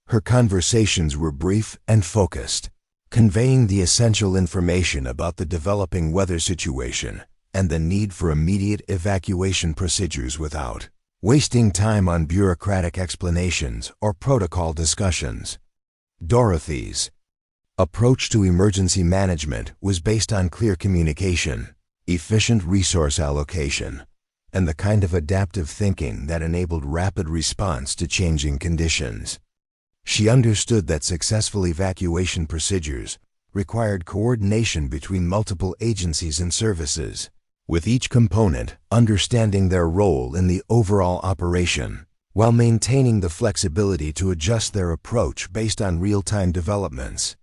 Her conversations were brief and focused, conveying the essential information about the developing weather situation and the need for immediate evacuation procedures without wasting time on bureaucratic explanations or protocol discussions. Dorothy's approach to emergency management was based on clear communication, efficient resource allocation, and the kind of adaptive thinking that enabled rapid response to changing conditions. She understood that successful evacuation procedures required coordination between multiple agencies and services, with each component understanding their role in the overall operation, while maintaining the flexibility to adjust their approach based on real-time developments.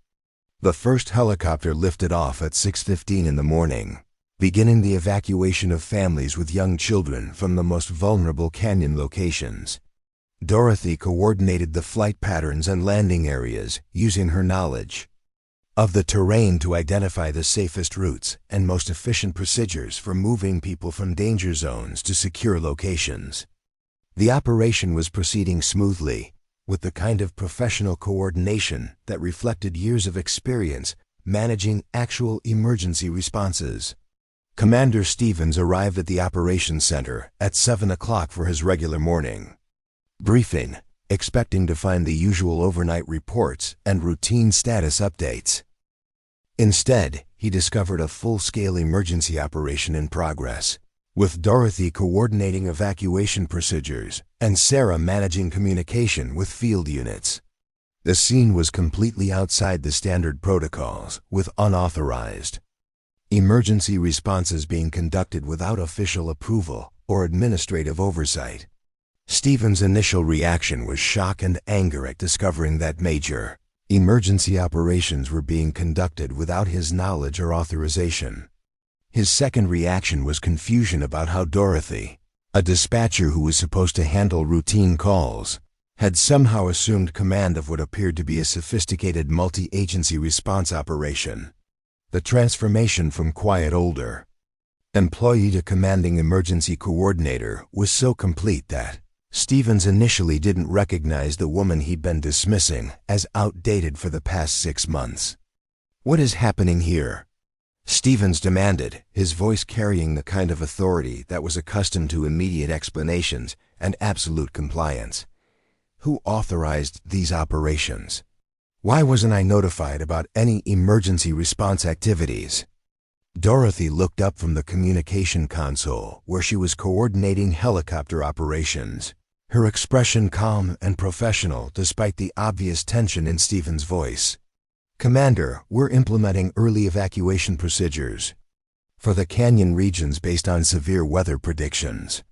The first helicopter lifted off at 6:15 in the morning, beginning the evacuation of families with young children from the most vulnerable canyon locations. Dorothy coordinated the flight patterns and landing areas using her knowledge of the terrain to identify the safest routes and most efficient procedures for moving people from danger zones to secure locations. The operation was proceeding smoothly, with the kind of professional coordination that reflected years of experience managing actual emergency responses. Commander Stevens arrived at the operations center at 7 o'clock for his regular morning briefing, expecting to find the usual overnight reports and routine status updates. Instead, he discovered a full-scale emergency operation in progress, with Dorothy coordinating evacuation procedures and Sarah managing communication with field units. The scene was completely outside the standard protocols, with unauthorized emergency responses being conducted without official approval or administrative oversight. Stevens' initial reaction was shock and anger at discovering that major emergency operations were being conducted without his knowledge or authorization. His second reaction was confusion about how Dorothy, a dispatcher who was supposed to handle routine calls, had somehow assumed command of what appeared to be a sophisticated multi-agency response operation. The transformation from quiet older employee to commanding emergency coordinator was so complete that Stevens initially didn't recognize the woman he'd been dismissing as outdated for the past 6 months. "What is happening here?" Stevens demanded, his voice carrying the kind of authority that was accustomed to immediate explanations and absolute compliance. "Who authorized these operations? Why wasn't I notified about any emergency response activities?" Dorothy looked up from the communication console where she was coordinating helicopter operations, her expression calm and professional despite the obvious tension in Stevens' voice. "Commander, we're implementing early evacuation procedures for the canyon regions based on severe weather predictions.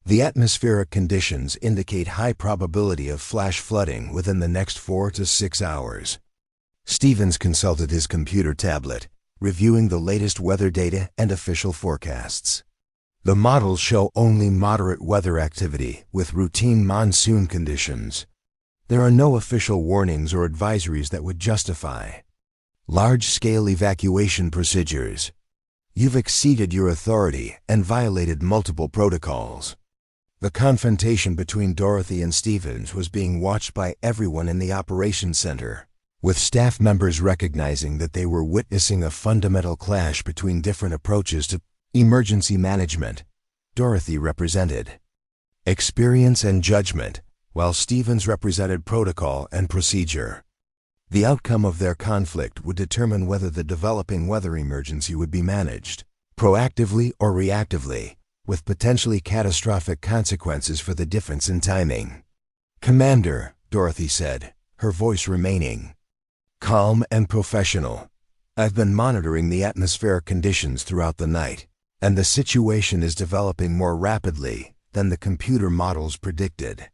The atmospheric conditions indicate high probability of flash flooding within the next 4 to 6 hours." Stevens consulted his computer tablet, reviewing the latest weather data and official forecasts. The models show only moderate weather activity with routine monsoon conditions. There are no official warnings or advisories that would justify large-scale evacuation procedures. You've exceeded your authority and violated multiple protocols. The confrontation between Dorothy and Stevens was being watched by everyone in the operations center, with staff members recognizing that they were witnessing a fundamental clash between different approaches to emergency management. Dorothy represented experience and judgment, while Stevens represented protocol and procedure. The outcome of their conflict would determine whether the developing weather emergency would be managed proactively or reactively, with potentially catastrophic consequences for the difference in timing. "Commander," Dorothy said, her voice remaining Calm and professional. I've been monitoring the atmospheric conditions throughout the night, and the situation is developing more rapidly than the computer models predicted.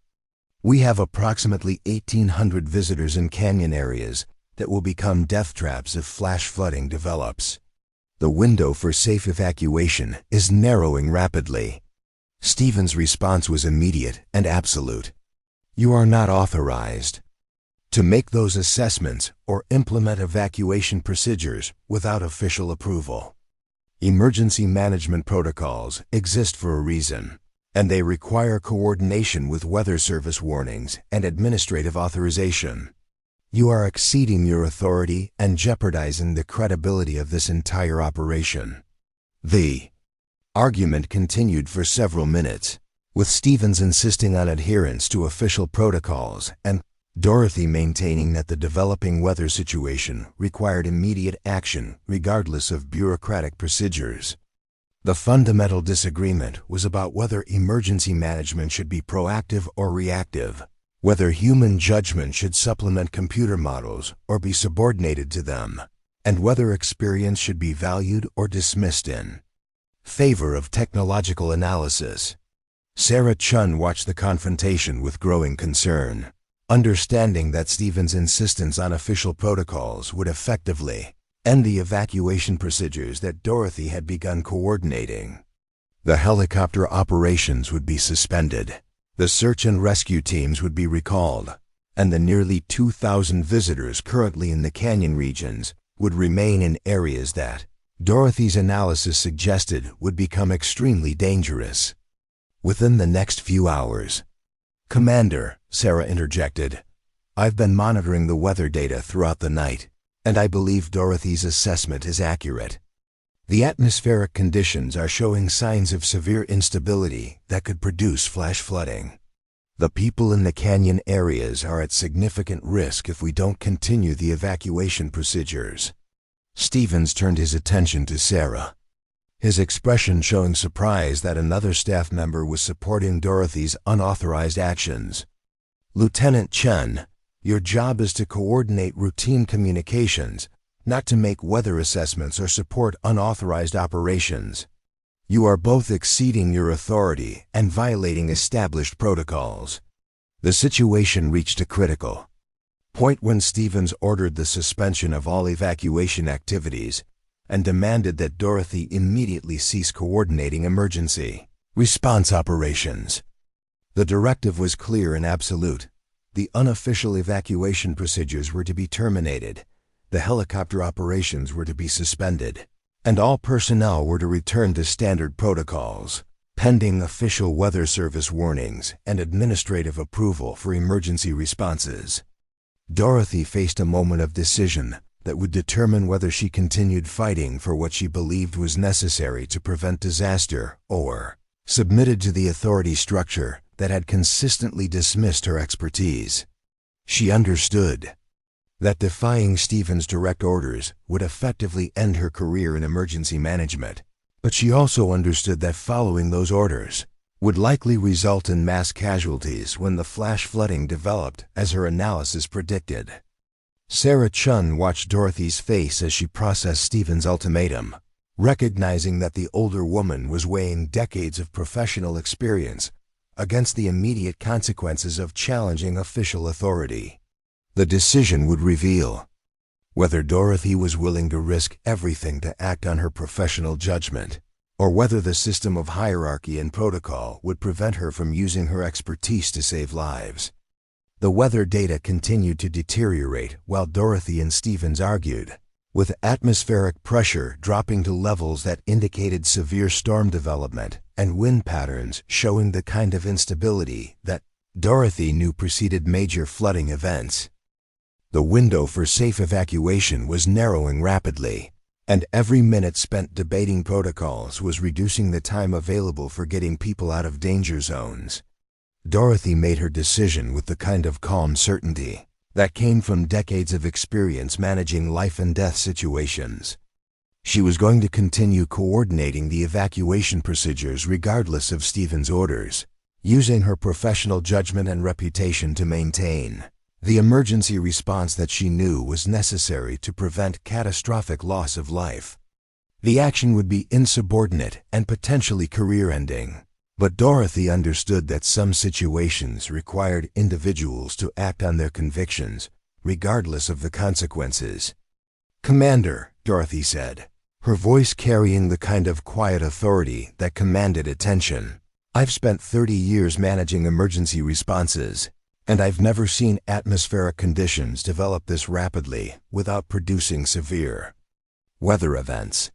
We have approximately 1,800 visitors in canyon areas that will become death traps if flash flooding develops. The window for safe evacuation is narrowing rapidly. Stephen's response was immediate and absolute. You are not authorized to make those assessments or implement evacuation procedures without official approval. Emergency management protocols exist for a reason, and they require coordination with weather service warnings and administrative authorization. You are exceeding your authority and jeopardizing the credibility of this entire operation. The argument continued for several minutes, with Stevens insisting on adherence to official protocols and Dorothy maintaining that the developing weather situation required immediate action regardless of bureaucratic procedures. The fundamental disagreement was about whether emergency management should be proactive or reactive, whether human judgment should supplement computer models or be subordinated to them, and whether experience should be valued or dismissed in favor of technological analysis. Sarah Chun watched the confrontation with growing concern, understanding that Stevens' insistence on official protocols would effectively end the evacuation procedures that Dorothy had begun coordinating. The helicopter operations would be suspended, the search and rescue teams would be recalled, and the nearly 2,000 visitors currently in the canyon regions would remain in areas that Dorothy's analysis suggested would become extremely dangerous. Within the next few hours, "Commander," Sarah interjected, "I've been monitoring the weather data throughout the night, and I believe Dorothy's assessment is accurate. The atmospheric conditions are showing signs of severe instability that could produce flash flooding. The people in the canyon areas are at significant risk if we don't continue the evacuation procedures." Stevens turned his attention to Sarah, his expression showing surprise that another staff member was supporting Dorothy's unauthorized actions. "Lieutenant Chen, your job is to coordinate routine communications, not to make weather assessments or support unauthorized operations. You are both exceeding your authority and violating established protocols." The situation reached a critical point when Stevens ordered the suspension of all evacuation activities and demanded that Dorothy immediately cease coordinating emergency response operations. The directive was clear and absolute. The unofficial evacuation procedures were to be terminated, the helicopter operations were to be suspended, and all personnel were to return to standard protocols, pending official weather service warnings and administrative approval for emergency responses. Dorothy faced a moment of decision that would determine whether she continued fighting for what she believed was necessary to prevent disaster or submitted to the authority structure that had consistently dismissed her expertise. She understood that defying Stevens' direct orders would effectively end her career in emergency management, but she also understood that following those orders would likely result in mass casualties when the flash flooding developed as her analysis predicted. Sarah Chun watched Dorothy's face as she processed Stevens' ultimatum, recognizing that the older woman was weighing decades of professional experience against the immediate consequences of challenging official authority. The decision would reveal whether Dorothy was willing to risk everything to act on her professional judgment, or whether the system of hierarchy and protocol would prevent her from using her expertise to save lives. The weather data continued to deteriorate while Dorothy and Stevens argued, with atmospheric pressure dropping to levels that indicated severe storm development and wind patterns showing the kind of instability that Dorothy knew preceded major flooding events. The window for safe evacuation was narrowing rapidly, and every minute spent debating protocols was reducing the time available for getting people out of danger zones. Dorothy made her decision with the kind of calm certainty that came from decades of experience managing life and death situations. She was going to continue coordinating the evacuation procedures regardless of Stevens' orders, using her professional judgment and reputation to maintain the emergency response that she knew was necessary to prevent catastrophic loss of life. The action would be insubordinate and potentially career-ending. But Dorothy understood that some situations required individuals to act on their convictions, regardless of the consequences. "Commander," Dorothy said, her voice carrying the kind of quiet authority that commanded attention, "I've spent 30 years managing emergency responses, and I've never seen atmospheric conditions develop this rapidly without producing severe weather events.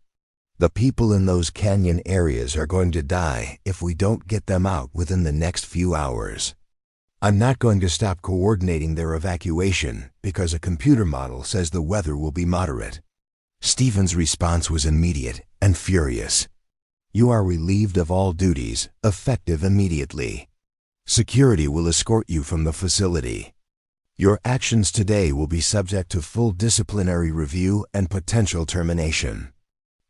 The people in those canyon areas are going to die if we don't get them out within the next few hours. I'm not going to stop coordinating their evacuation because a computer model says the weather will be moderate." Stephen's response was immediate and furious. "You are relieved of all duties, effective immediately. Security will escort you from the facility. Your actions today will be subject to full disciplinary review and potential termination.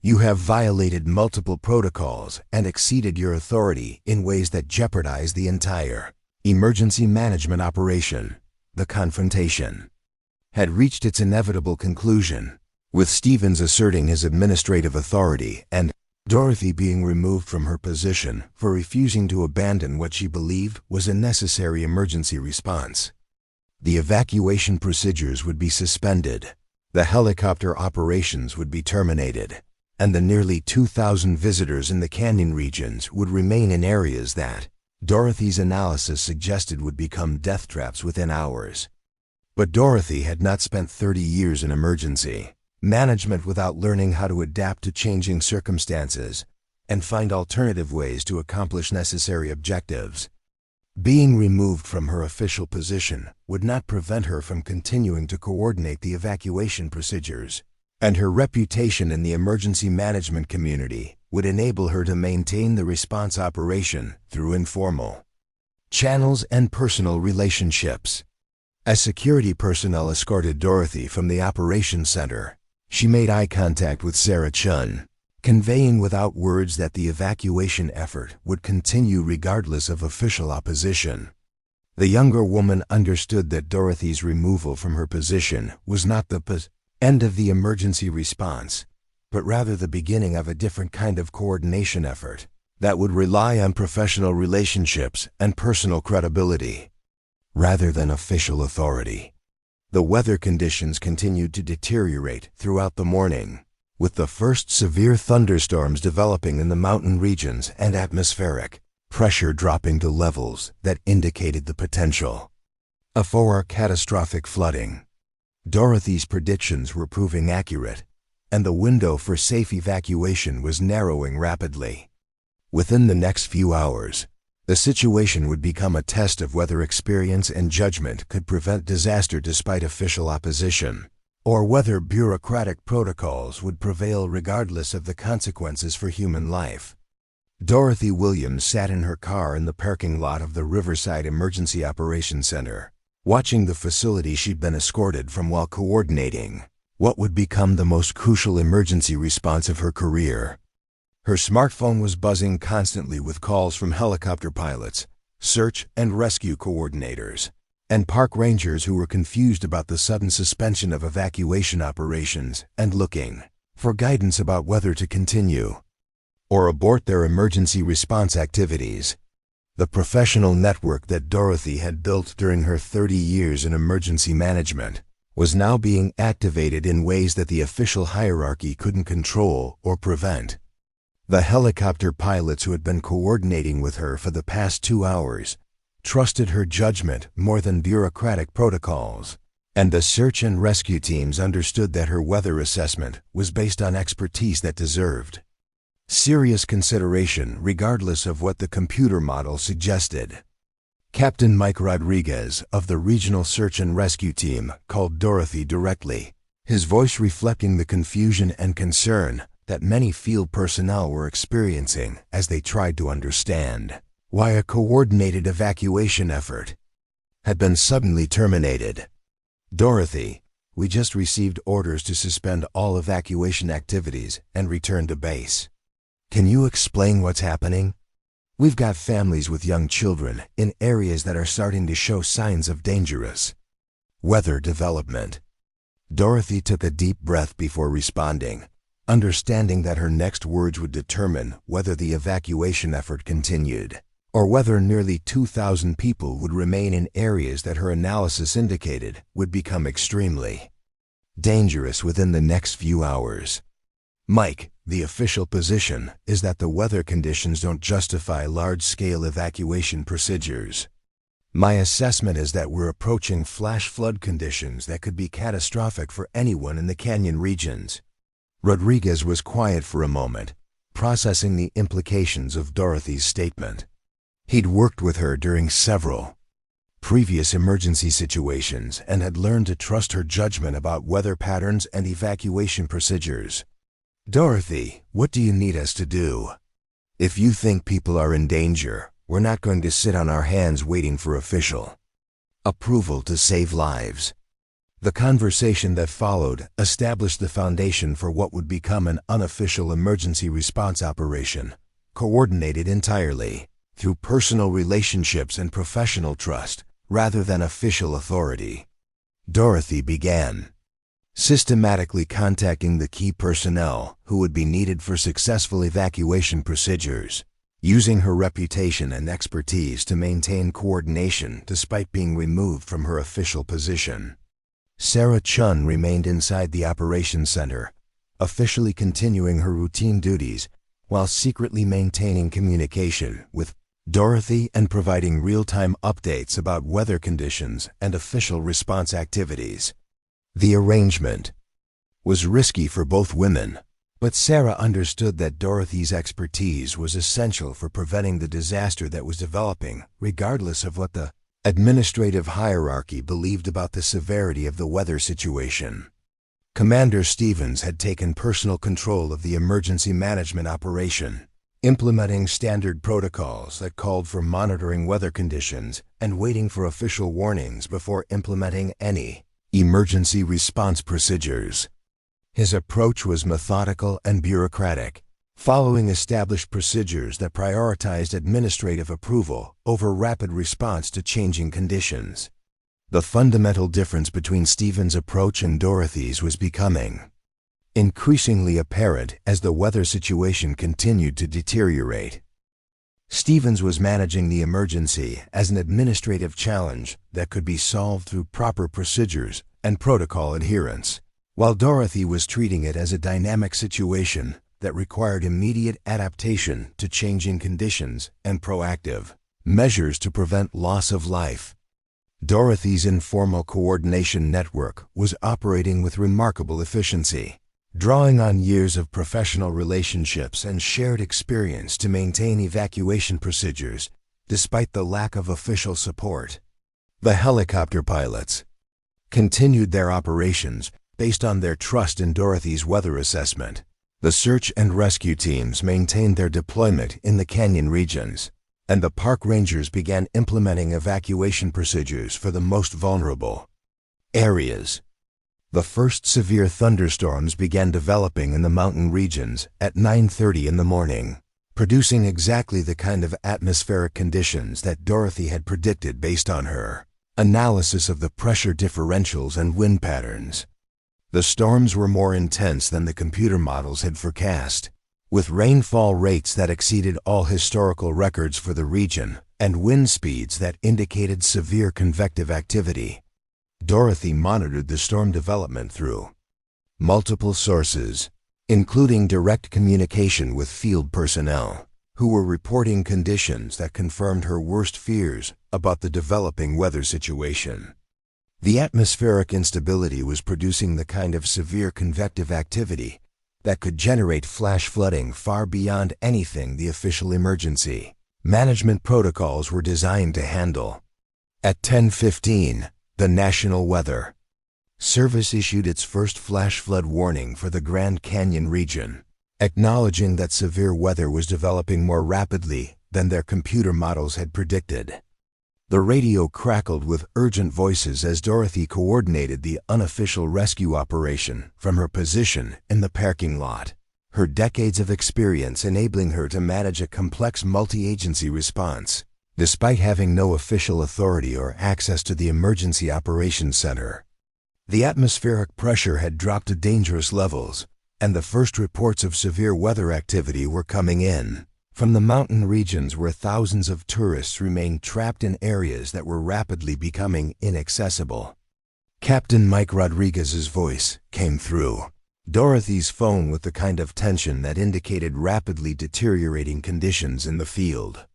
You have violated multiple protocols and exceeded your authority in ways that jeopardize the entire emergency management operation." The confrontation had reached its inevitable conclusion, with Stevens asserting his administrative authority and Dorothy being removed from her position for refusing to abandon what she believed was a necessary emergency response. The evacuation procedures would be suspended, the helicopter operations would be terminated, and the nearly 2,000 visitors in the canyon regions would remain in areas that Dorothy's analysis suggested would become death traps within hours. But Dorothy had not spent 30 years in emergency management without learning how to adapt to changing circumstances and find alternative ways to accomplish necessary objectives. Being removed from her official position would not prevent her from continuing to coordinate the evacuation procedures, and her reputation in the emergency management community would enable her to maintain the response operation through informal channels and personal relationships. As security personnel escorted Dorothy from the operations center, she made eye contact with Sarah Chun, conveying without words that the evacuation effort would continue regardless of official opposition. The younger woman understood that Dorothy's removal from her position was not the end of the emergency response, but rather the beginning of a different kind of coordination effort that would rely on professional relationships and personal credibility, rather than official authority. The weather conditions continued to deteriorate throughout the morning, with the first severe thunderstorms developing in the mountain regions and atmospheric pressure dropping to levels that indicated the potential for catastrophic flooding. Dorothy's predictions were proving accurate, and the window for safe evacuation was narrowing rapidly. Within the next few hours, the situation would become a test of whether experience and judgment could prevent disaster despite official opposition, or whether bureaucratic protocols would prevail regardless of the consequences for human life. Dorothy Williams sat in her car in the parking lot of the Riverside Emergency Operations Center, watching the facility she'd been escorted from while coordinating what would become the most crucial emergency response of her career. Her smartphone was buzzing constantly with calls from helicopter pilots, search and rescue coordinators, and park rangers who were confused about the sudden suspension of evacuation operations and looking for guidance about whether to continue or abort their emergency response activities. The professional network that Dorothy had built during her 30 years in emergency management was now being activated in ways that the official hierarchy couldn't control or prevent. The helicopter pilots who had been coordinating with her for the past 2 hours trusted her judgment more than bureaucratic protocols, and the search and rescue teams understood that her weather assessment was based on expertise that deserved serious consideration regardless of what the computer model suggested. Captain Mike Rodriguez of the Regional Search and Rescue Team called Dorothy directly, his voice reflecting the confusion and concern that many field personnel were experiencing as they tried to understand why a coordinated evacuation effort had been suddenly terminated. "Dorothy, we just received orders to suspend all evacuation activities and return to base. Can you explain what's happening? We've got families with young children in areas that are starting to show signs of dangerous Weather development. Dorothy took a deep breath before responding, understanding that her next words would determine whether the evacuation effort continued, or whether nearly 2,000 people would remain in areas that her analysis indicated would become extremely dangerous within the next few hours. Mike, the official position is that the weather conditions don't justify large-scale evacuation procedures. My assessment is that we're approaching flash flood conditions that could be catastrophic for anyone in the canyon regions. Rodriguez was quiet for a moment, processing the implications of Dorothy's statement. He'd worked with her during several previous emergency situations and had learned to trust her judgment about weather patterns and evacuation procedures. Dorothy, what do you need us to do? If you think people are in danger, we're not going to sit on our hands waiting for official approval to save lives. The conversation that followed established the foundation for what would become an unofficial emergency response operation, coordinated entirely through personal relationships and professional trust, rather than official authority. Dorothy began systematically contacting the key personnel who would be needed for successful evacuation procedures, using her reputation and expertise to maintain coordination despite being removed from her official position. Sarah Chun remained inside the operations center, officially continuing her routine duties while secretly maintaining communication with Dorothy and providing real-time updates about weather conditions and official response activities. The arrangement was risky for both women, but Sarah understood that Dorothy's expertise was essential for preventing the disaster that was developing, regardless of what the administrative hierarchy believed about the severity of the weather situation. Commander Stevens had taken personal control of the emergency management operation, implementing standard protocols that called for monitoring weather conditions and waiting for official warnings before implementing any emergency response procedures. His approach was methodical and bureaucratic, following established procedures that prioritized administrative approval over rapid response to changing conditions. The fundamental difference between Stevens' approach and Dorothy's was becoming increasingly apparent as the weather situation continued to deteriorate. Stevens was managing the emergency as an administrative challenge that could be solved through proper procedures and protocol adherence, while Dorothy was treating it as a dynamic situation that required immediate adaptation to changing conditions and proactive measures to prevent loss of life. Dorothy's informal coordination network was operating with remarkable efficiency, drawing on years of professional relationships and shared experience to maintain evacuation procedures despite the lack of official support. The helicopter pilots continued their operations based on their trust in Dorothy's weather assessment. The search and rescue teams maintained their deployment in the canyon regions, and the park rangers began implementing evacuation procedures for the most vulnerable areas. The first severe thunderstorms began developing in the mountain regions at 9:30 in the morning, producing exactly the kind of atmospheric conditions that Dorothy had predicted based on her analysis of the pressure differentials and wind patterns. The storms were more intense than the computer models had forecast, with rainfall rates that exceeded all historical records for the region and wind speeds that indicated severe convective activity. Dorothy monitored the storm development through multiple sources, including direct communication with field personnel, who were reporting conditions that confirmed her worst fears about the developing weather situation. The atmospheric instability was producing the kind of severe convective activity that could generate flash flooding far beyond anything the official emergency management protocols were designed to handle. At 10:15, the National Weather Service issued its first flash flood warning for the Grand Canyon region, acknowledging that severe weather was developing more rapidly than their computer models had predicted. The radio crackled with urgent voices as Dorothy coordinated the unofficial rescue operation from her position in the parking lot, her decades of experience enabling her to manage a complex multi-agency response. despite having no official authority or access to the Emergency Operations Center. The atmospheric pressure had dropped to dangerous levels, and the first reports of severe weather activity were coming in from the mountain regions where thousands of tourists remained trapped in areas that were rapidly becoming inaccessible. Captain Mike Rodriguez's voice came through Dorothy's phone with the kind of tension that indicated rapidly deteriorating conditions in the field.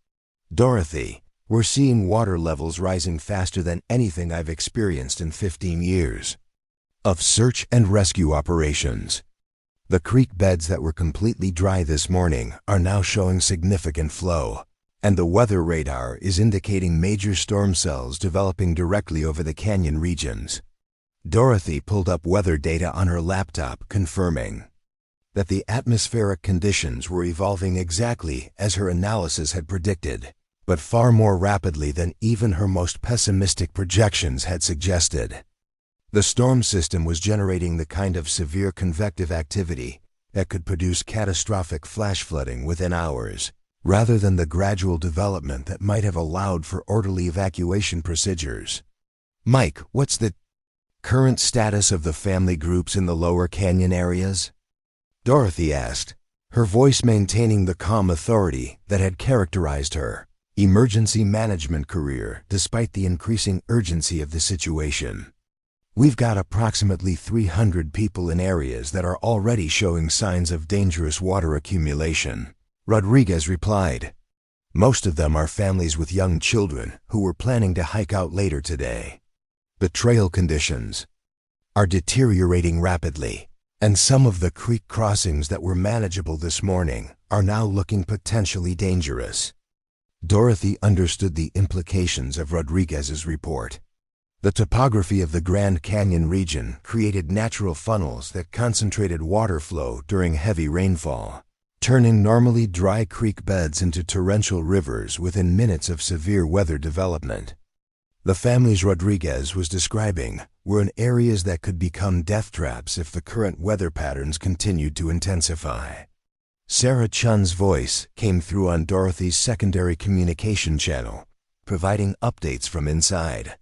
"Dorothy, we're seeing water levels rising faster than anything I've experienced in 15 years of search and rescue operations. The creek beds that were completely dry this morning are now showing significant flow, and the weather radar is indicating major storm cells developing directly over the canyon regions." Dorothy pulled up weather data on her laptop, confirming that the atmospheric conditions were evolving exactly as her analysis had predicted, but far more rapidly than even her most pessimistic projections had suggested. The storm system was generating the kind of severe convective activity that could produce catastrophic flash flooding within hours, rather than the gradual development that might have allowed for orderly evacuation procedures. "Mike, what's the current status of the family groups in the lower canyon areas?" Dorothy asked, her voice maintaining the calm authority that had characterized her emergency management career despite the increasing urgency of the situation. "We've got approximately 300 people in areas that are already showing signs of dangerous water accumulation," Rodriguez replied. "Most of them are families with young children who were planning to hike out later today. The trail conditions are deteriorating rapidly, and some of the creek crossings that were manageable this morning are now looking potentially dangerous." Dorothy understood the implications of Rodriguez's report. The topography of the Grand Canyon region created natural funnels that concentrated water flow during heavy rainfall, turning normally dry creek beds into torrential rivers within minutes of severe weather development. The families Rodriguez was describing were in areas that could become death traps if the current weather patterns continued to intensify. Sarah Chun's voice came through on Dorothy's secondary communication channel, providing updates from inside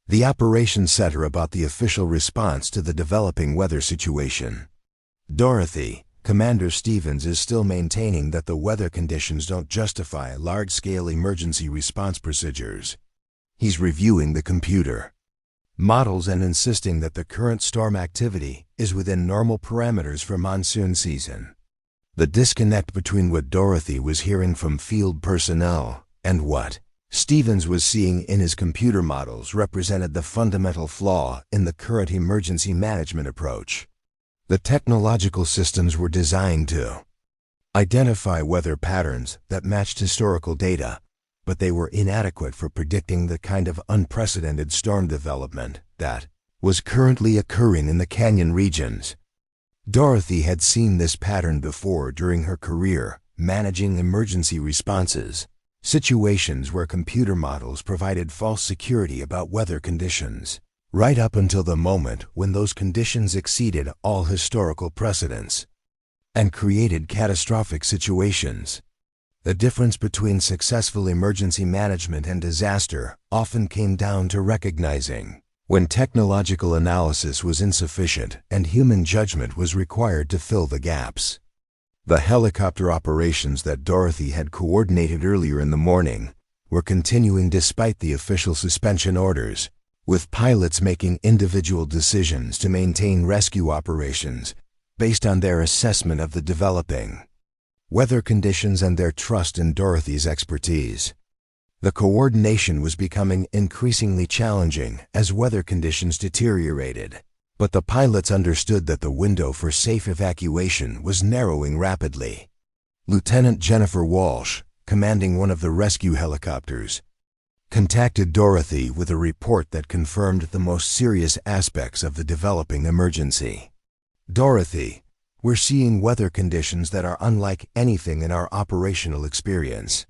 the operations center about the official response to the developing weather situation. "Dorothy, Commander Stevens is still maintaining that the weather conditions don't justify large-scale emergency response procedures. He's reviewing the computer models and insisting that the current storm activity is within normal parameters for monsoon season." The disconnect between what Dorothy was hearing from field personnel and what Stevens was seeing in his computer models represented the fundamental flaw in the current emergency management approach. The technological systems were designed to identify weather patterns that matched historical data, but they were inadequate for predicting the kind of unprecedented storm development that was currently occurring in the canyon regions. Dorothy had seen this pattern before during her career managing emergency responses, situations where computer models provided false security about weather conditions, right up until the moment when those conditions exceeded all historical precedents and created catastrophic situations. The difference between successful emergency management and disaster often came down to recognizing when technological analysis was insufficient and human judgment was required to fill the gaps. The helicopter operations that Dorothy had coordinated earlier in the morning were continuing despite the official suspension orders, with pilots making individual decisions to maintain rescue operations based on their assessment of the developing weather conditions and their trust in Dorothy's expertise. The coordination was becoming increasingly challenging as weather conditions deteriorated, but the pilots understood that the window for safe evacuation was narrowing rapidly. Lieutenant Jennifer Walsh, commanding one of the rescue helicopters, contacted Dorothy with a report that confirmed the most serious aspects of the developing emergency. "Dorothy, we're seeing weather conditions that are unlike anything in our operational experience.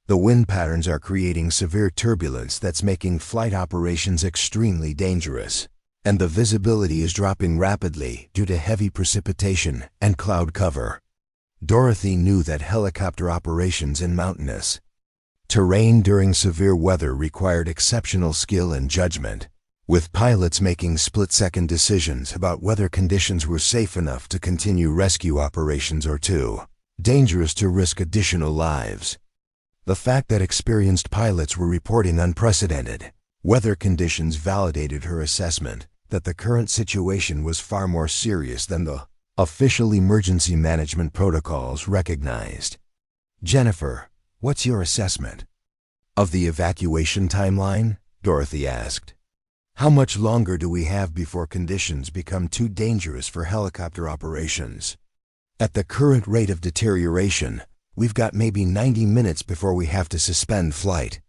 The wind patterns are creating severe turbulence that's making flight operations extremely dangerous, and the visibility is dropping rapidly due to heavy precipitation and cloud cover." Dorothy knew that helicopter operations in mountainous Terrain during severe weather required exceptional skill and judgment, with pilots making split-second decisions about whether conditions were safe enough to continue rescue operations or too dangerous to risk additional lives. The fact that experienced pilots were reporting unprecedented weather conditions validated her assessment that the current situation was far more serious than the official emergency management protocols recognized. Jennifer, what's your assessment of the evacuation timeline? Dorothy asked. How much longer do we have before conditions become too dangerous for helicopter operations? At the current rate of deterioration, we've got maybe 90 minutes before we have to suspend flight.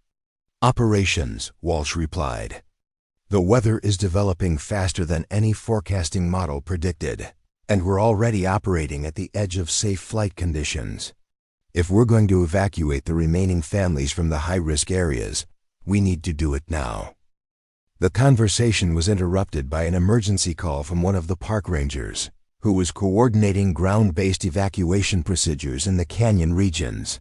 Operations, Walsh replied. The weather is developing faster than any forecasting model predicted, and we're already operating at the edge of safe flight conditions. If we're going to evacuate the remaining families from the high-risk areas, we need to do it now. The conversation was interrupted by an emergency call from one of the park rangers, who was coordinating ground-based evacuation procedures in the canyon regions.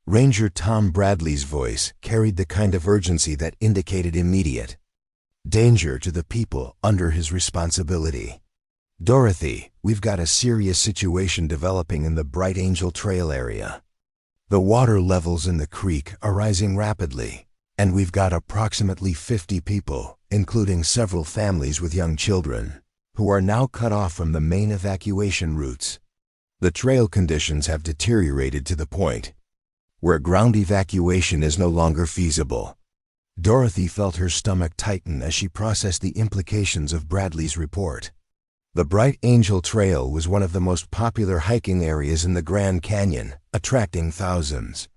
Ranger Tom Bradley's voice carried the kind of urgency that indicated immediate danger to the people under his responsibility. Dorothy, we've got a serious situation developing in the Bright Angel Trail area. The water levels in the creek are rising rapidly, and we've got approximately 50 people, including several families with young children, who are now cut off from the main evacuation routes. The trail conditions have deteriorated to the point where ground evacuation is no longer feasible. Dorothy felt her stomach tighten as she processed the implications of Bradley's report. The Bright Angel Trail was one of the most popular hiking areas in the Grand Canyon, attracting thousands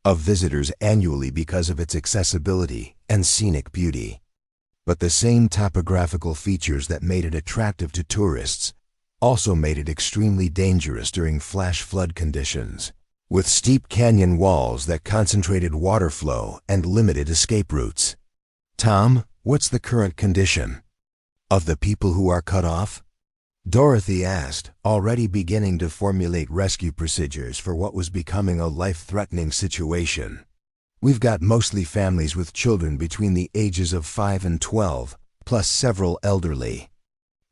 of visitors annually because of its accessibility and scenic beauty. But the same topographical features that made it attractive to tourists also made it extremely dangerous during flash flood conditions, with steep canyon walls that concentrated water flow and limited escape routes. Tom, what's the current condition of the people who are cut off? Dorothy asked, already beginning to formulate rescue procedures for what was becoming a life-threatening situation. We've got mostly families with children between the ages of 5 and 12, plus several elderly.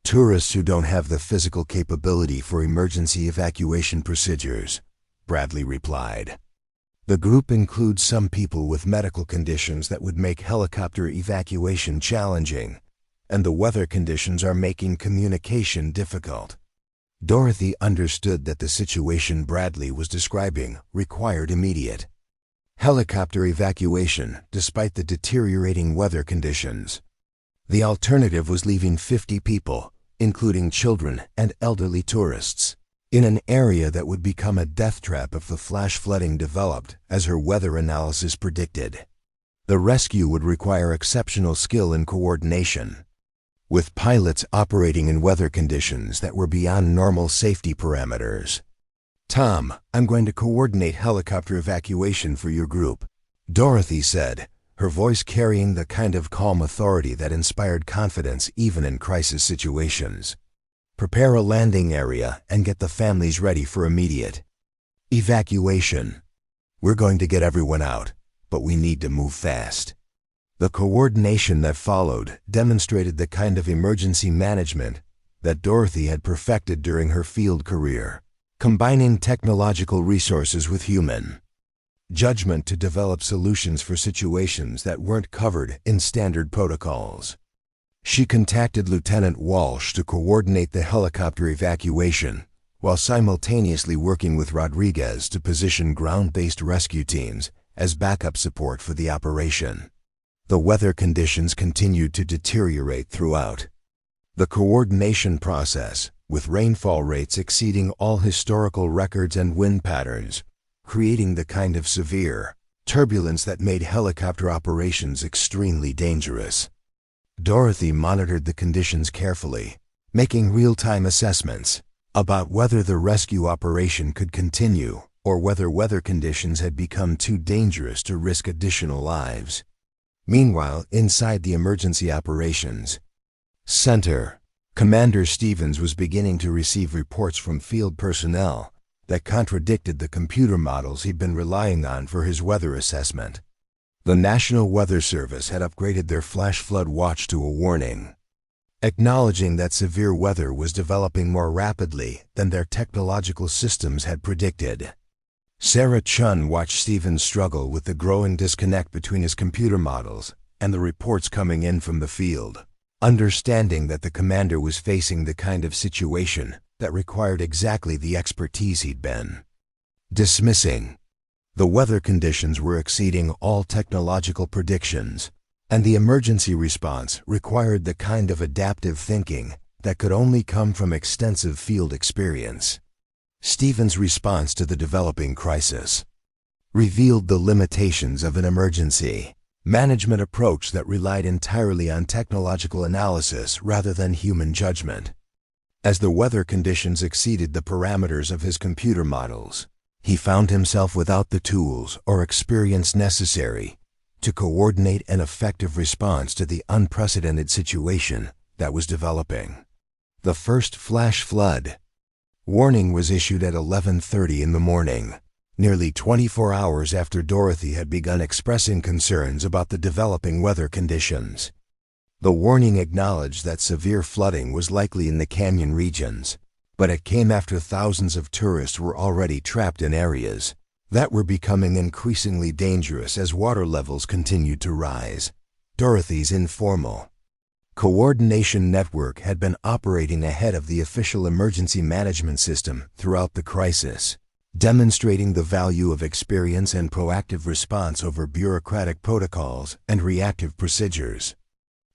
Tourists who don't have the physical capability for emergency evacuation procedures, Bradley replied. The group includes some people with medical conditions that would make helicopter evacuation challenging, and the weather conditions are making communication difficult. Dorothy understood that the situation Bradley was describing required immediate helicopter evacuation despite the deteriorating weather conditions. The alternative was leaving 50 people, including children and elderly tourists, in an area that would become a death trap if the flash flooding developed as her weather analysis predicted. The rescue would require exceptional skill and coordination, with pilots operating in weather conditions that were beyond normal safety parameters. Tom, I'm going to coordinate helicopter evacuation for your group, Dorothy said, her voice carrying the kind of calm authority that inspired confidence even in crisis situations. Prepare a landing area and get the families ready for immediate evacuation. We're going to get everyone out, but we need to move fast. The coordination that followed demonstrated the kind of emergency management that Dorothy had perfected during her field career, combining technological resources with human judgment to develop solutions for situations that weren't covered in standard protocols. She contacted Lieutenant Walsh to coordinate the helicopter evacuation, while simultaneously working with Rodriguez to position ground-based rescue teams as backup support for the operation. The weather conditions continued to deteriorate throughout the coordination process, with rainfall rates exceeding all historical records and wind patterns, creating the kind of severe turbulence that made helicopter operations extremely dangerous. Dorothy monitored the conditions carefully, making real-time assessments about whether the rescue operation could continue or whether weather conditions had become too dangerous to risk additional lives. Meanwhile, inside the Emergency Operations Center, Commander Stevens was beginning to receive reports from field personnel that contradicted the computer models he'd been relying on for his weather assessment. The National Weather Service had upgraded their flash flood watch to a warning, acknowledging that severe weather was developing more rapidly than their technological systems had predicted. Sarah Chun watched Stephen struggle with the growing disconnect between his computer models and the reports coming in from the field, understanding that the commander was facing the kind of situation that required exactly the expertise he'd been dismissing. The weather conditions were exceeding all technological predictions, and the emergency response required the kind of adaptive thinking that could only come from extensive field experience. Stephen's response to the developing crisis revealed the limitations of an emergency management approach that relied entirely on technological analysis rather than human judgment. As the weather conditions exceeded the parameters of his computer models, he found himself without the tools or experience necessary to coordinate an effective response to the unprecedented situation that was developing. The first flash flood warning was issued at 11:30 in the morning, nearly 24 hours after Dorothy had begun expressing concerns about the developing weather conditions. The warning acknowledged that severe flooding was likely in the canyon regions, but it came after thousands of tourists were already trapped in areas that were becoming increasingly dangerous as water levels continued to rise. Dorothy's informal coordination network had been operating ahead of the official emergency management system throughout the crisis, demonstrating the value of experience and proactive response over bureaucratic protocols and reactive procedures.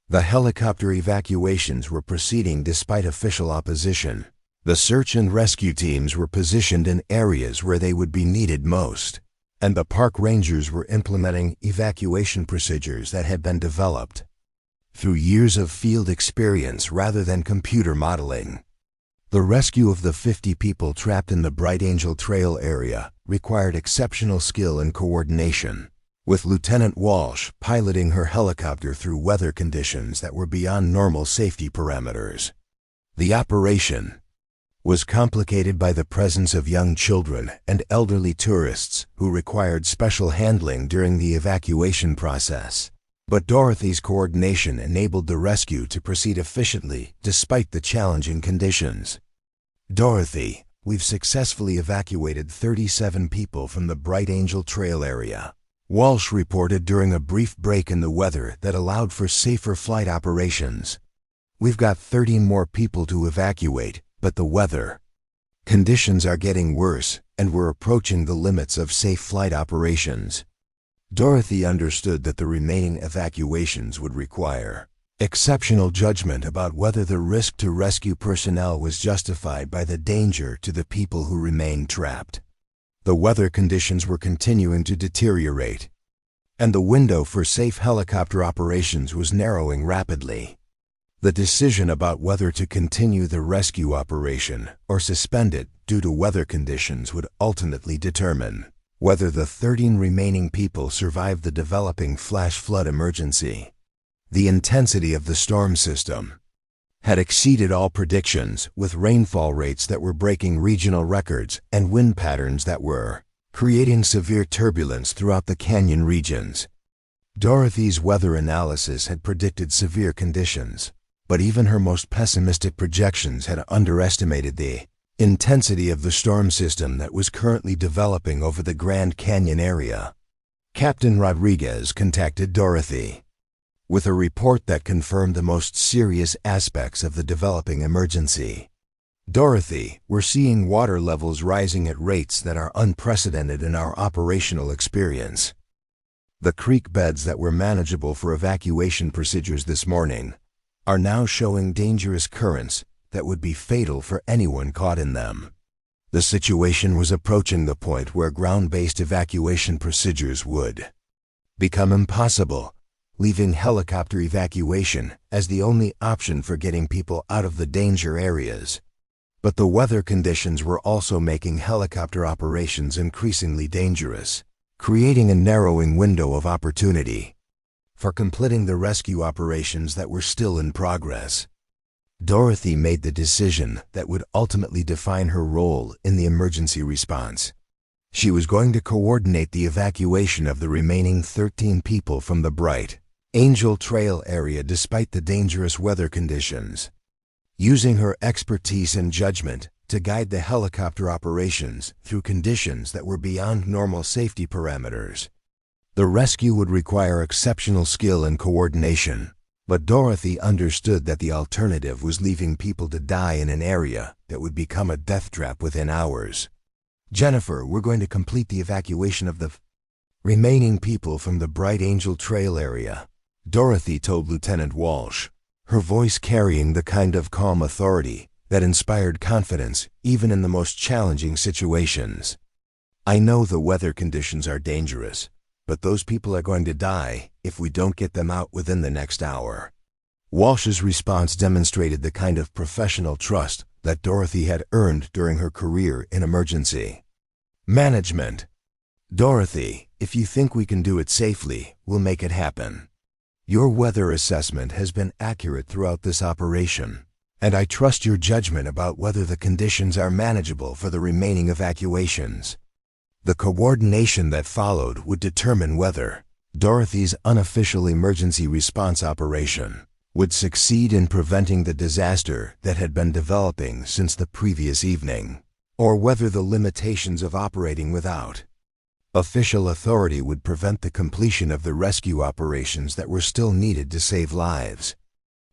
The helicopter evacuations were proceeding despite official opposition. The search and rescue teams were positioned in areas where they would be needed most, and the park rangers were implementing evacuation procedures that had been developed through years of field experience rather than computer modeling. The rescue of the 50 people trapped in the Bright Angel Trail area required exceptional skill and coordination, with Lieutenant Walsh piloting her helicopter through weather conditions that were beyond normal safety parameters. The operation was complicated by the presence of young children and elderly tourists who required special handling during the evacuation process. But Dorothy's coordination enabled the rescue to proceed efficiently despite the challenging conditions. "Dorothy, we've successfully evacuated 37 people from the Bright Angel Trail area," Walsh reported during a brief break in the weather that allowed for safer flight operations. "We've got 30 more people to evacuate, but the weather conditions are getting worse and we're approaching the limits of safe flight operations." Dorothy understood that the remaining evacuations would require exceptional judgment about whether the risk to rescue personnel was justified by the danger to the people who remained trapped. The weather conditions were continuing to deteriorate, and the window for safe helicopter operations was narrowing rapidly. The decision about whether to continue the rescue operation or suspend it due to weather conditions would ultimately determine whether the 13 remaining people survived the developing flash flood emergency. The intensity of the storm system had exceeded all predictions, with rainfall rates that were breaking regional records and wind patterns that were creating severe turbulence throughout the canyon regions. Dorothy's weather analysis had predicted severe conditions, but even her most pessimistic projections had underestimated the intensity of the storm system that was currently developing over the Grand Canyon area. Captain Rodriguez contacted Dorothy with a report that confirmed the most serious aspects of the developing emergency. "Dorothy, we're seeing water levels rising at rates that are unprecedented in our operational experience. The creek beds that were manageable for evacuation procedures this morning are now showing dangerous currents that would be fatal for anyone caught in them." The situation was approaching the point where ground-based evacuation procedures would become impossible, leaving helicopter evacuation as the only option for getting people out of the danger areas. But the weather conditions were also making helicopter operations increasingly dangerous, creating a narrowing window of opportunity for completing the rescue operations that were still in progress. Dorothy made the decision that would ultimately define her role in the emergency response. She was going to coordinate the evacuation of the remaining 13 people from the Bright Angel Trail area despite the dangerous weather conditions. Using her expertise and judgment to guide the helicopter operations through conditions that were beyond normal safety parameters. The rescue would require exceptional skill and coordination, but Dorothy understood that the alternative was leaving people to die in an area that would become a death trap within hours. "Jennifer, we're going to complete the evacuation of the remaining people from the Bright Angel Trail area," Dorothy told Lieutenant Walsh, her voice carrying the kind of calm authority that inspired confidence even in the most challenging situations. "I know the weather conditions are dangerous, but those people are going to die if we don't get them out within the next hour." Walsh's response demonstrated the kind of professional trust that Dorothy had earned during her career in emergency management. "Dorothy, if you think we can do it safely, we'll make it happen. Your weather assessment has been accurate throughout this operation, and I trust your judgment about whether the conditions are manageable for the remaining evacuations." The coordination that followed would determine whether Dorothy's unofficial emergency response operation would succeed in preventing the disaster that had been developing since the previous evening, or whether the limitations of operating without official authority would prevent the completion of the rescue operations that were still needed to save lives.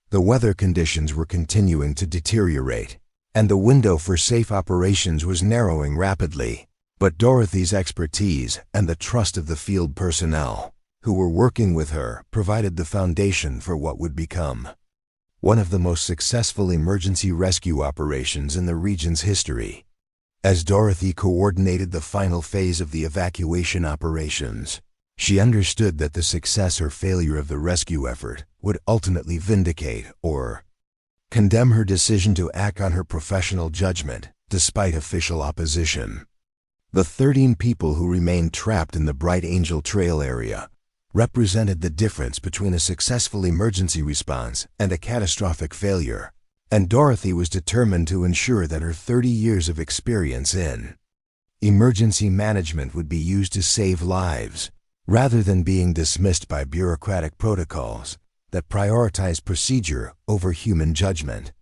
The weather conditions were continuing to deteriorate, and the window for safe operations was narrowing rapidly. But Dorothy's expertise and the trust of the field personnel who were working with her provided the foundation for what would become one of the most successful emergency rescue operations in the region's history. As Dorothy coordinated the final phase of the evacuation operations, she understood that the success or failure of the rescue effort would ultimately vindicate or condemn her decision to act on her professional judgment despite official opposition. The 13 people who remained trapped in the Bright Angel Trail area represented the difference between a successful emergency response and a catastrophic failure, and Dorothy was determined to ensure that her 30 years of experience in emergency management would be used to save lives, rather than being dismissed by bureaucratic protocols that prioritize procedure over human judgment.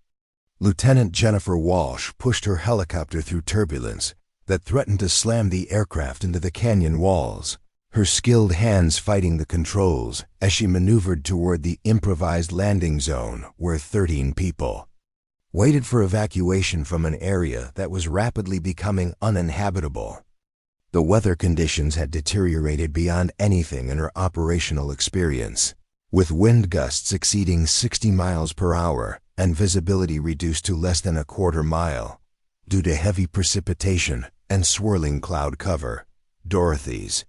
Lieutenant Jennifer Walsh pushed her helicopter through turbulence that threatened to slam the aircraft into the canyon walls, her skilled hands fighting the controls as she maneuvered toward the improvised landing zone where 13 people waited for evacuation from an area that was rapidly becoming uninhabitable. The weather conditions had deteriorated beyond anything in her operational experience, with wind gusts exceeding 60 miles per hour and visibility reduced to less than a quarter mile due to heavy precipitation and swirling cloud cover. Dorothy's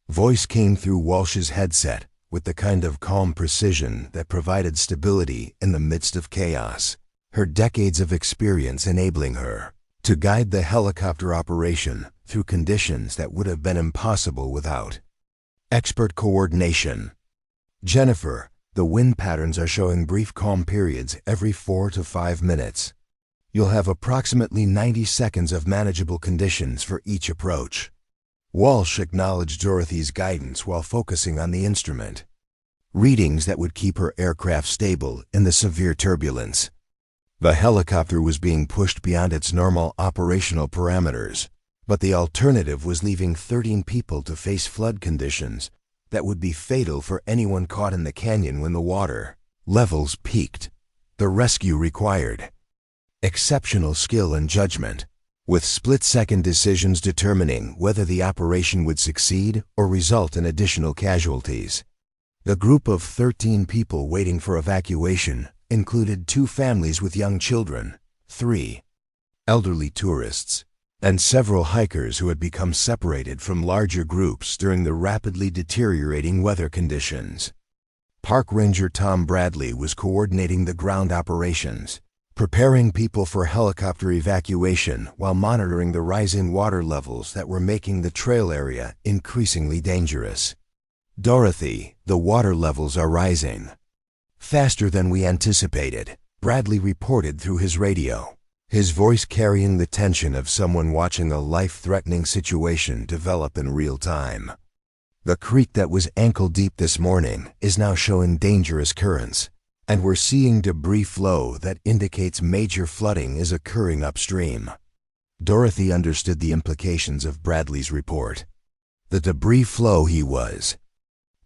voice came through Walsh's headset with the kind of calm precision that provided stability in the midst of chaos, her decades of experience enabling her to guide the helicopter operation through conditions that would have been impossible without expert coordination. "Jennifer, the wind patterns are showing brief calm periods every 4 to 5 minutes. You'll have approximately 90 seconds of manageable conditions for each approach." Walsh acknowledged Dorothy's guidance while focusing on the instrument readings that would keep her aircraft stable in the severe turbulence. The helicopter was being pushed beyond its normal operational parameters, but the alternative was leaving 13 people to face flood conditions that would be fatal for anyone caught in the canyon when the water levels peaked. The rescue required exceptional skill and judgment, with split-second decisions determining whether the operation would succeed or result in additional casualties. The group of 13 people waiting for evacuation included 2 families with young children, 3 elderly tourists, and several hikers who had become separated from larger groups during the rapidly deteriorating weather conditions. Park Ranger Tom Bradley was coordinating the ground operations, preparing people for helicopter evacuation while monitoring the rising water levels that were making the trail area increasingly dangerous. "Dorothy, the water levels are rising faster than we anticipated," Bradley reported through his radio, his voice carrying the tension of someone watching a life-threatening situation develop in real time. The creek that was ankle-deep this morning is now showing dangerous currents, and we're seeing debris flow that indicates major flooding is occurring upstream. Dorothy understood the implications of Bradley's report. The debris flow he was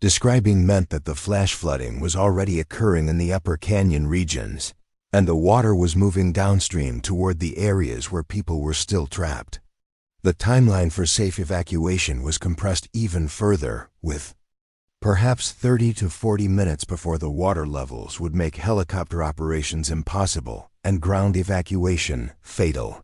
describing meant that the flash flooding was already occurring in the upper canyon regions, and the water was moving downstream toward the areas where people were still trapped. The timeline for safe evacuation was compressed even further, with perhaps 30 to 40 minutes before the water levels would make helicopter operations impossible and ground evacuation fatal.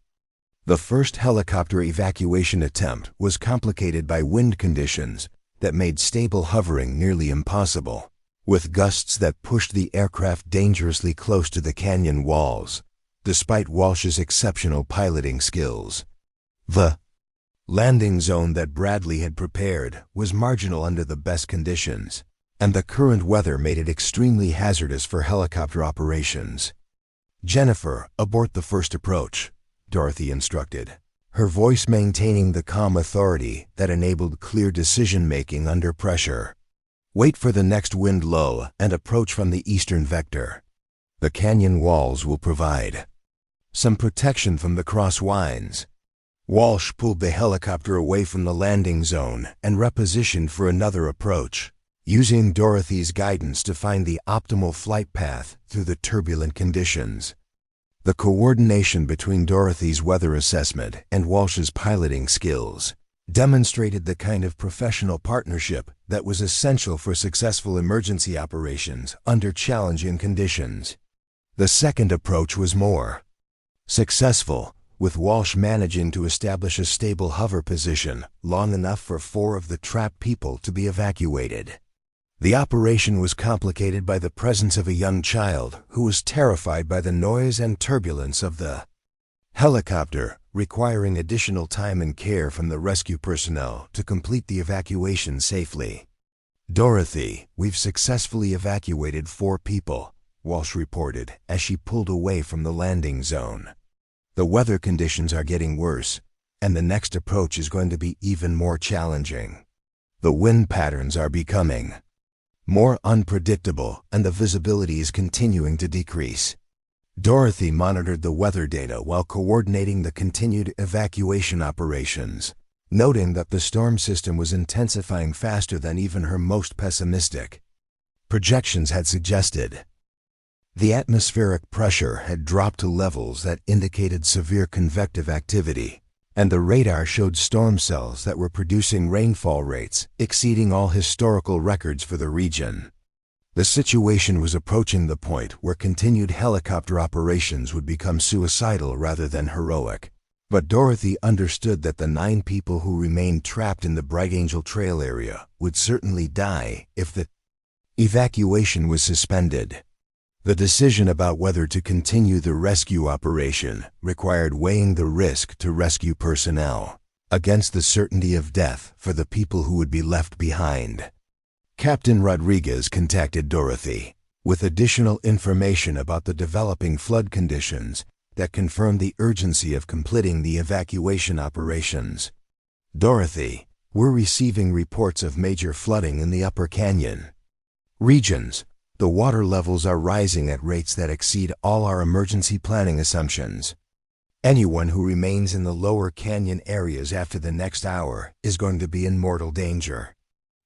The first helicopter evacuation attempt was complicated by wind conditions that made stable hovering nearly impossible, with gusts that pushed the aircraft dangerously close to the canyon walls, despite Walsh's exceptional piloting skills. The landing zone that Bradley had prepared was marginal under the best conditions, and the current weather made it extremely hazardous for helicopter operations. "Jennifer, abort the first approach," Dorothy instructed, her voice maintaining the calm authority that enabled clear decision-making under pressure. "Wait for the next wind lull and approach from the eastern vector. The canyon walls will provide some protection from the crosswinds." Walsh pulled the helicopter away from the landing zone and repositioned for another approach, using Dorothy's guidance to find the optimal flight path through the turbulent conditions. The coordination between Dorothy's weather assessment and Walsh's piloting skills demonstrated the kind of professional partnership that was essential for successful emergency operations under challenging conditions. The second approach was more successful, with Walsh managing to establish a stable hover position long enough for 4 of the trapped people to be evacuated. The operation was complicated by the presence of a young child who was terrified by the noise and turbulence of the helicopter, requiring additional time and care from the rescue personnel to complete the evacuation safely. "Dorothy, we've successfully evacuated 4 people," Walsh reported as she pulled away from the landing zone. "The weather conditions are getting worse, and the next approach is going to be even more challenging. The wind patterns are becoming more unpredictable, and the visibility is continuing to decrease." Dorothy monitored the weather data while coordinating the continued evacuation operations, noting that the storm system was intensifying faster than even her most pessimistic projections had suggested. The atmospheric pressure had dropped to levels that indicated severe convective activity, and the radar showed storm cells that were producing rainfall rates exceeding all historical records for the region. The situation was approaching the point where continued helicopter operations would become suicidal rather than heroic. But Dorothy understood that the 9 people who remained trapped in the Bright Angel Trail area would certainly die if the evacuation was suspended. The decision about whether to continue the rescue operation required weighing the risk to rescue personnel against the certainty of death for the people who would be left behind. Captain Rodriguez contacted Dorothy with additional information about the developing flood conditions that confirmed the urgency of completing the evacuation operations. "Dorothy, we're receiving reports of major flooding in the Upper Canyon regions. The water levels are rising at rates that exceed all our emergency planning assumptions. Anyone who remains in the lower canyon areas after the next hour is going to be in mortal danger."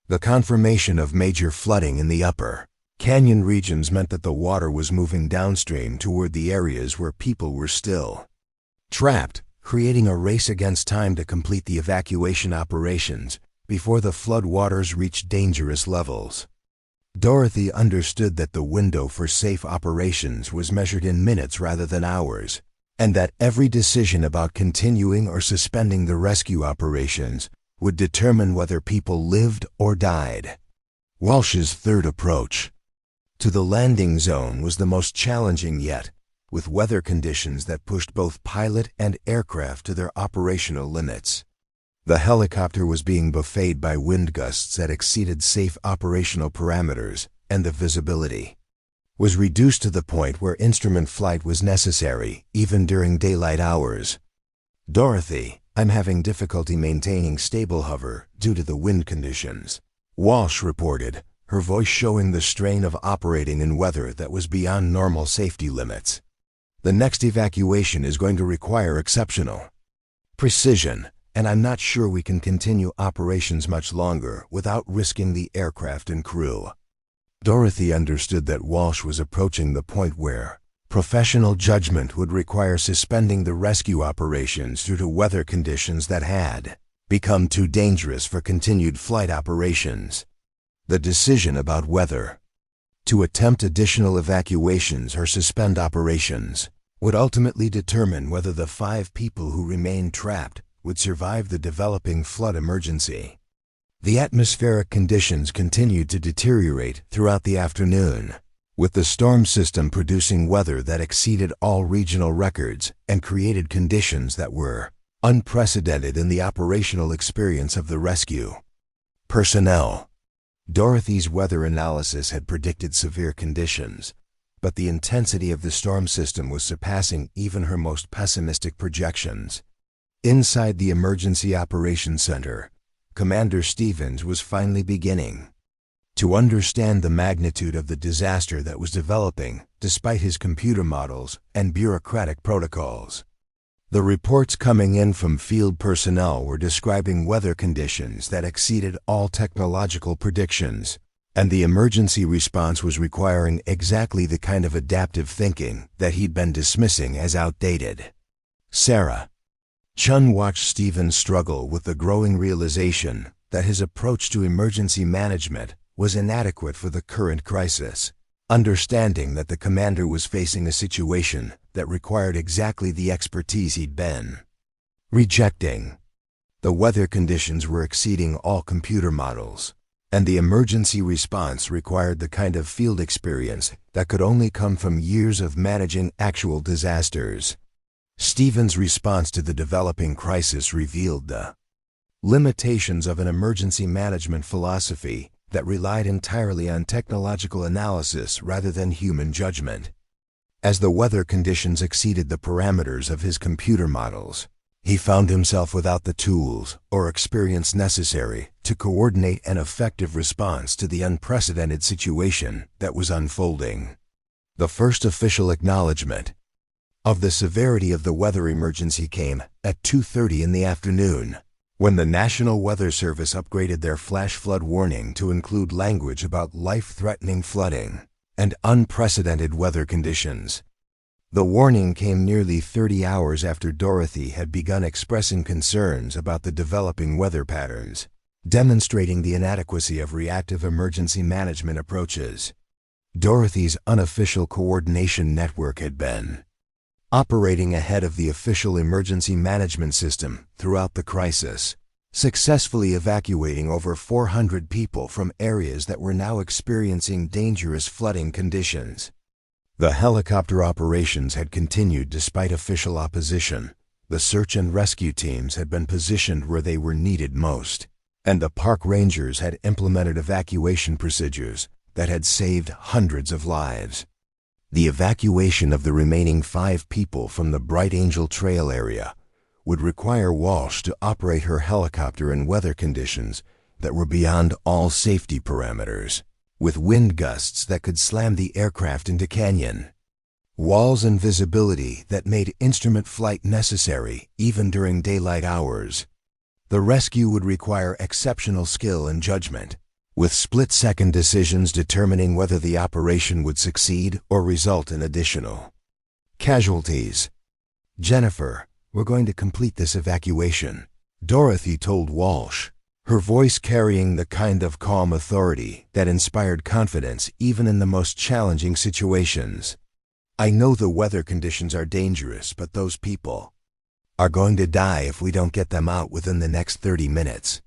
The confirmation of major flooding in the upper canyon regions meant that the water was moving downstream toward the areas where people were still trapped, creating a race against time to complete the evacuation operations before the flood waters reached dangerous levels. Dorothy understood that the window for safe operations was measured in minutes rather than hours, and that every decision about continuing or suspending the rescue operations would determine whether people lived or died. Walsh's third approach to the landing zone was the most challenging yet, with weather conditions that pushed both pilot and aircraft to their operational limits. The helicopter was being buffeted by wind gusts that exceeded safe operational parameters, and the visibility was reduced to the point where instrument flight was necessary, even during daylight hours. "Dorothy, I'm having difficulty maintaining stable hover due to the wind conditions," Walsh reported, her voice showing the strain of operating in weather that was beyond normal safety limits. "The next evacuation is going to require exceptional precision, and I'm not sure we can continue operations much longer without risking the aircraft and crew." Dorothy understood that Walsh was approaching the point where professional judgment would require suspending the rescue operations due to weather conditions that had become too dangerous for continued flight operations. The decision about whether to attempt additional evacuations or suspend operations would ultimately determine whether the 5 people who remained trapped would survive the developing flood emergency. The atmospheric conditions continued to deteriorate throughout the afternoon, with the storm system producing weather that exceeded all regional records and created conditions that were unprecedented in the operational experience of the rescue personnel. Dorothy's weather analysis had predicted severe conditions, but the intensity of the storm system was surpassing even her most pessimistic projections. Inside the Emergency Operations Center, Commander Stevens was finally beginning to understand the magnitude of the disaster that was developing despite his computer models and bureaucratic protocols. The reports coming in from field personnel were describing weather conditions that exceeded all technological predictions, and the emergency response was requiring exactly the kind of adaptive thinking that he'd been dismissing as outdated. Sarah Chun watched Stevens struggle with the growing realization that his approach to emergency management was inadequate for the current crisis, understanding that the commander was facing a situation that required exactly the expertise he'd been rejecting. The weather conditions were exceeding all computer models, and the emergency response required the kind of field experience that could only come from years of managing actual disasters. Stevens' response to the developing crisis revealed the limitations of an emergency management philosophy that relied entirely on technological analysis rather than human judgment. As the weather conditions exceeded the parameters of his computer models, he found himself without the tools or experience necessary to coordinate an effective response to the unprecedented situation that was unfolding. The first official acknowledgement of the severity of the weather emergency came at 2:30 in the afternoon, when the National Weather Service upgraded their flash flood warning to include language about life-threatening flooding and unprecedented weather conditions. The warning came nearly 30 hours after Dorothy had begun expressing concerns about the developing weather patterns, demonstrating the inadequacy of reactive emergency management approaches. Dorothy's unofficial coordination network had been operating ahead of the official emergency management system throughout the crisis, successfully evacuating over 400 people from areas that were now experiencing dangerous flooding conditions. The helicopter operations had continued despite official opposition. The search and rescue teams had been positioned where they were needed most, and the park rangers had implemented evacuation procedures that had saved hundreds of lives. The evacuation of the remaining 5 people from the Bright Angel Trail area would require Walsh to operate her helicopter in weather conditions that were beyond all safety parameters, with wind gusts that could slam the aircraft into canyon walls and visibility that made instrument flight necessary even during daylight hours. The rescue would require exceptional skill and judgment, with split-second decisions determining whether the operation would succeed or result in additional casualties. "Jennifer, we're going to complete this evacuation," Dorothy told Walsh, her voice carrying the kind of calm authority that inspired confidence even in the most challenging situations. "I know the weather conditions are dangerous, but those people are going to die if we don't get them out within the next 30 minutes.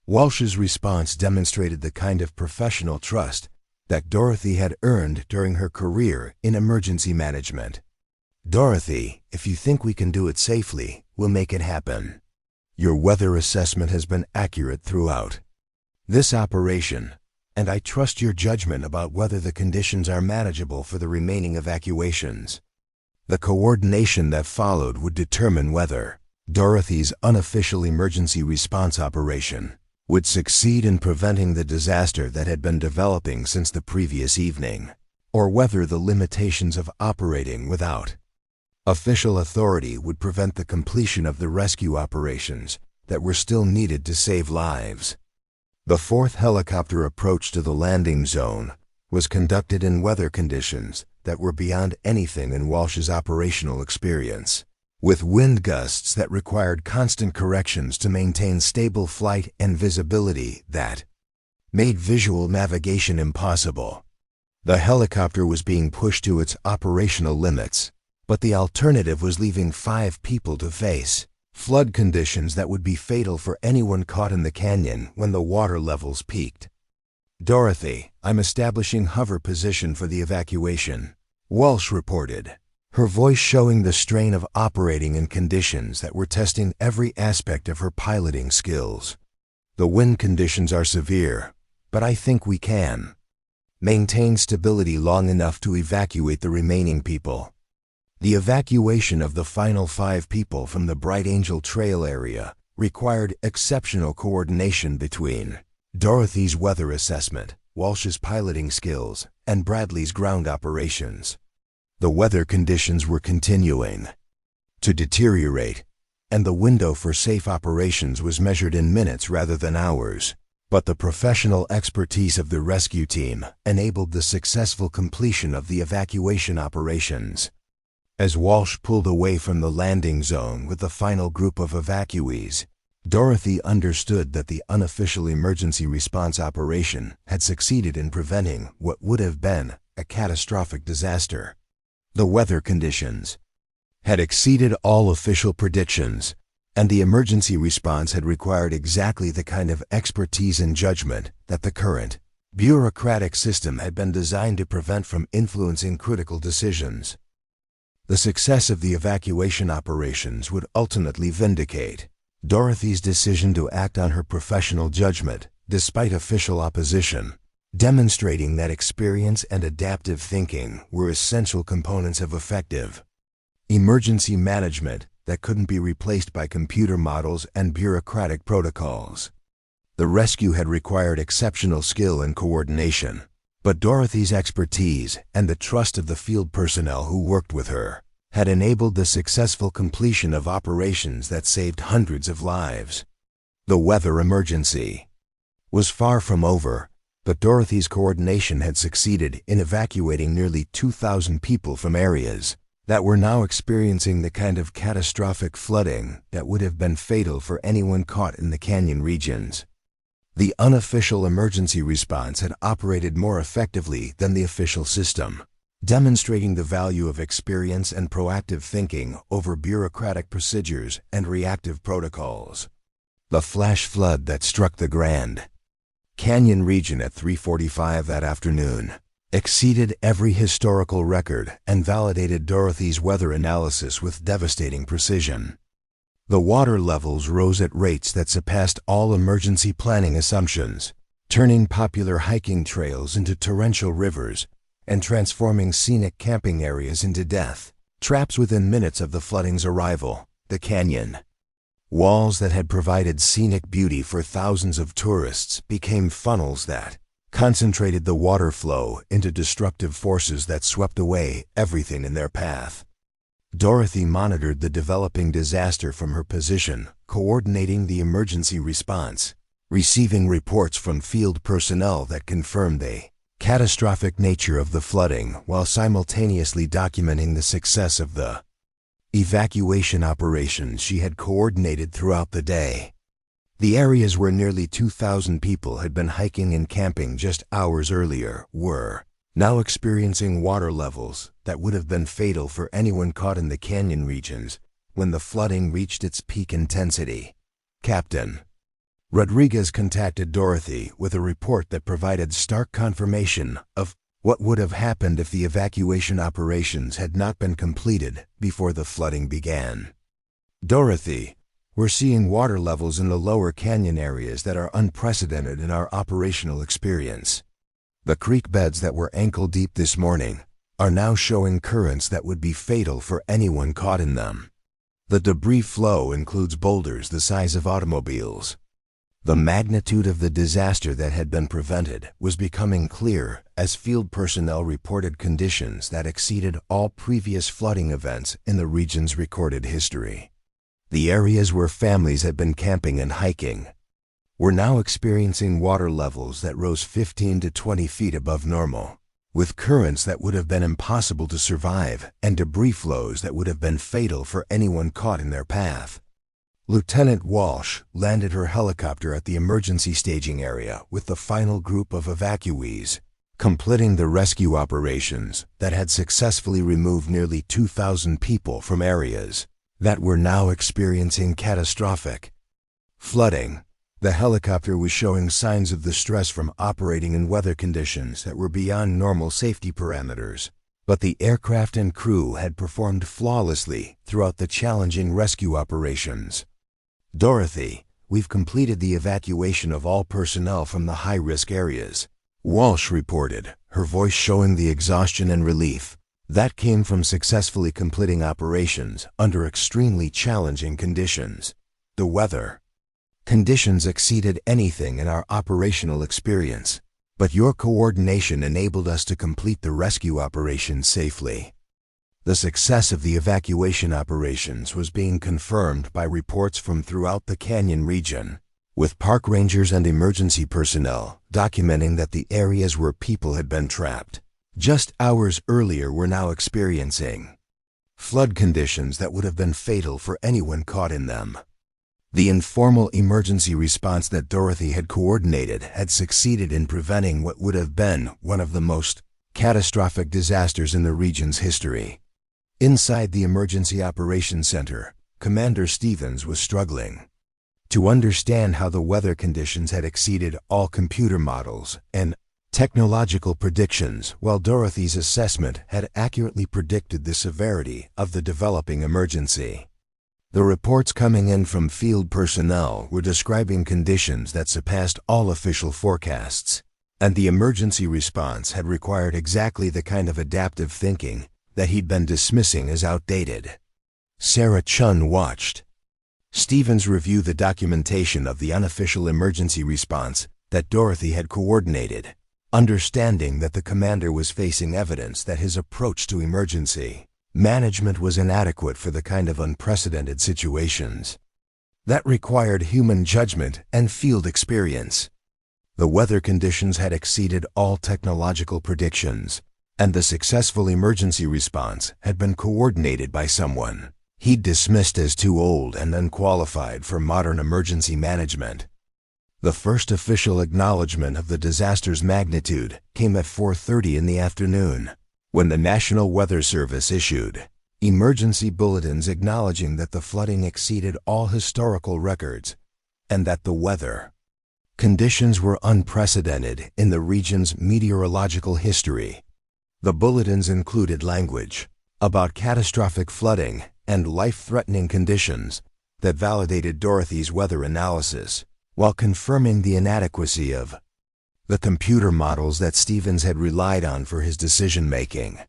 Walsh's response demonstrated the kind of professional trust that Dorothy had earned during her career in emergency management. "Dorothy, if you think we can do it safely, we'll make it happen. Your weather assessment has been accurate throughout this operation, and I trust your judgment about whether the conditions are manageable for the remaining evacuations." The coordination that followed would determine whether Dorothy's unofficial emergency response operation would succeed in preventing the disaster that had been developing since the previous evening, or whether the limitations of operating without official authority would prevent the completion of the rescue operations that were still needed to save lives. The fourth helicopter approach to the landing zone was conducted in weather conditions that were beyond anything in Walsh's operational experience, with wind gusts that required constant corrections to maintain stable flight and visibility that made visual navigation impossible. The helicopter was being pushed to its operational limits, but the alternative was leaving 5 people to face flood conditions that would be fatal for anyone caught in the canyon when the water levels peaked. "Dorothy, I'm establishing hover position for the evacuation," Walsh reported, her voice showing the strain of operating in conditions that were testing every aspect of her piloting skills. "The wind conditions are severe, but I think we can maintain stability long enough to evacuate the remaining people." The evacuation of the final 5 people from the Bright Angel Trail area required exceptional coordination between Dorothy's weather assessment, Walsh's piloting skills, and Bradley's ground operations. The weather conditions were continuing to deteriorate, and the window for safe operations was measured in minutes rather than hours. But the professional expertise of the rescue team enabled the successful completion of the evacuation operations. As Walsh pulled away from the landing zone with the final group of evacuees, Dorothy understood that the unofficial emergency response operation had succeeded in preventing what would have been a catastrophic disaster. The weather conditions had exceeded all official predictions, and the emergency response had required exactly the kind of expertise and judgment that the current bureaucratic system had been designed to prevent from influencing critical decisions. The success of the evacuation operations would ultimately vindicate Dorothy's decision to act on her professional judgment despite official opposition, demonstrating that experience and adaptive thinking were essential components of effective emergency management that couldn't be replaced by computer models and bureaucratic protocols. The rescue had required exceptional skill and coordination, but Dorothy's expertise and the trust of the field personnel who worked with her had enabled the successful completion of operations that saved hundreds of lives. The weather emergency was far from over, but Dorothy's coordination had succeeded in evacuating nearly 2,000 people from areas that were now experiencing the kind of catastrophic flooding that would have been fatal for anyone caught in the canyon regions. The unofficial emergency response had operated more effectively than the official system, demonstrating the value of experience and proactive thinking over bureaucratic procedures and reactive protocols. The flash flood that struck the Grand Canyon region at 3:45 that afternoon exceeded every historical record and validated Dorothy's weather analysis with devastating precision. The water levels rose at rates that surpassed all emergency planning assumptions, turning popular hiking trails into torrential rivers and transforming scenic camping areas into death traps within minutes of the flooding's arrival. The canyon walls that had provided scenic beauty for thousands of tourists became funnels that concentrated the water flow into destructive forces that swept away everything in their path. Dorothy monitored the developing disaster from her position, coordinating the emergency response, receiving reports from field personnel that confirmed the catastrophic nature of the flooding while simultaneously documenting the success of the evacuation operations she had coordinated throughout the day. The areas where nearly 2,000 people had been hiking and camping just hours earlier were now experiencing water levels that would have been fatal for anyone caught in the canyon regions when the flooding reached its peak intensity. Captain Rodriguez contacted Dorothy with a report that provided stark confirmation of what would have happened if the evacuation operations had not been completed before the flooding began. "Dorothy, we're seeing water levels in the lower canyon areas that are unprecedented in our operational experience," The creek beds that were ankle-deep this morning are now showing currents that would be fatal for anyone caught in them. The debris flow includes boulders the size of automobiles. The magnitude of the disaster that had been prevented was becoming clear as field personnel reported conditions that exceeded all previous flooding events in the region's recorded history. The areas where families had been camping and hiking were now experiencing water levels that rose 15 to 20 feet above normal, with currents that would have been impossible to survive and debris flows that would have been fatal for anyone caught in their path. Lieutenant Walsh landed her helicopter at the emergency staging area with the final group of evacuees, completing the rescue operations that had successfully removed nearly 2,000 people from areas that were now experiencing catastrophic flooding. The helicopter was showing signs of the stress from operating in weather conditions that were beyond normal safety parameters, but the aircraft and crew had performed flawlessly throughout the challenging rescue operations. "Dorothy, we've completed the evacuation of all personnel from the high-risk areas," Walsh reported, her voice showing the exhaustion and relief that came from successfully completing operations under extremely challenging conditions. The weather conditions exceeded anything in our operational experience, but your coordination enabled us to complete the rescue operation safely. The success of the evacuation operations was being confirmed by reports from throughout the canyon region, with park rangers and emergency personnel documenting that the areas where people had been trapped just hours earlier were now experiencing flood conditions that would have been fatal for anyone caught in them. The informal emergency response that Dorothy had coordinated had succeeded in preventing what would have been one of the most catastrophic disasters in the region's history. Inside the Emergency Operations Center, Commander Stevens was struggling to understand how the weather conditions had exceeded all computer models and technological predictions, while Dorothy's assessment had accurately predicted the severity of the developing emergency. The reports coming in from field personnel were describing conditions that surpassed all official forecasts, and the emergency response had required exactly the kind of adaptive thinking that he'd been dismissing as outdated. Sarah Chun watched Stevens review the documentation of the unofficial emergency response that Dorothy had coordinated, understanding that the commander was facing evidence that his approach to emergency management was inadequate for the kind of unprecedented situations that required human judgment and field experience. The weather conditions had exceeded all technological predictions, and the successful emergency response had been coordinated by someone he'd dismissed as too old and unqualified for modern emergency management. The first official acknowledgement of the disaster's magnitude came at 4:30 in the afternoon, when the National Weather Service issued emergency bulletins acknowledging that the flooding exceeded all historical records and that the weather conditions were unprecedented in the region's meteorological history. The bulletins included language about catastrophic flooding and life-threatening conditions that validated Dorothy's weather analysis, while confirming the inadequacy of the computer models that Stevens had relied on for his decision-making.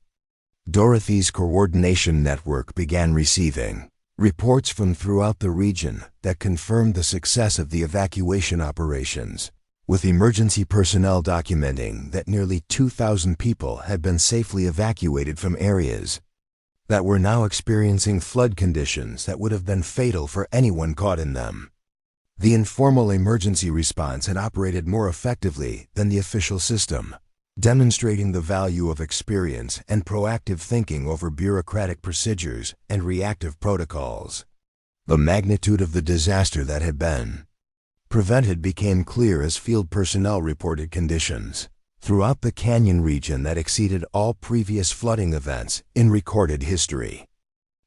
Dorothy's coordination network began receiving reports from throughout the region that confirmed the success of the evacuation operations, with emergency personnel documenting that nearly 2,000 people had been safely evacuated from areas that were now experiencing flood conditions that would have been fatal for anyone caught in them. The informal emergency response had operated more effectively than the official system, demonstrating the value of experience and proactive thinking over bureaucratic procedures and reactive protocols. The magnitude of the disaster that had been prevented became clear as field personnel reported conditions throughout the canyon region that exceeded all previous flooding events in recorded history.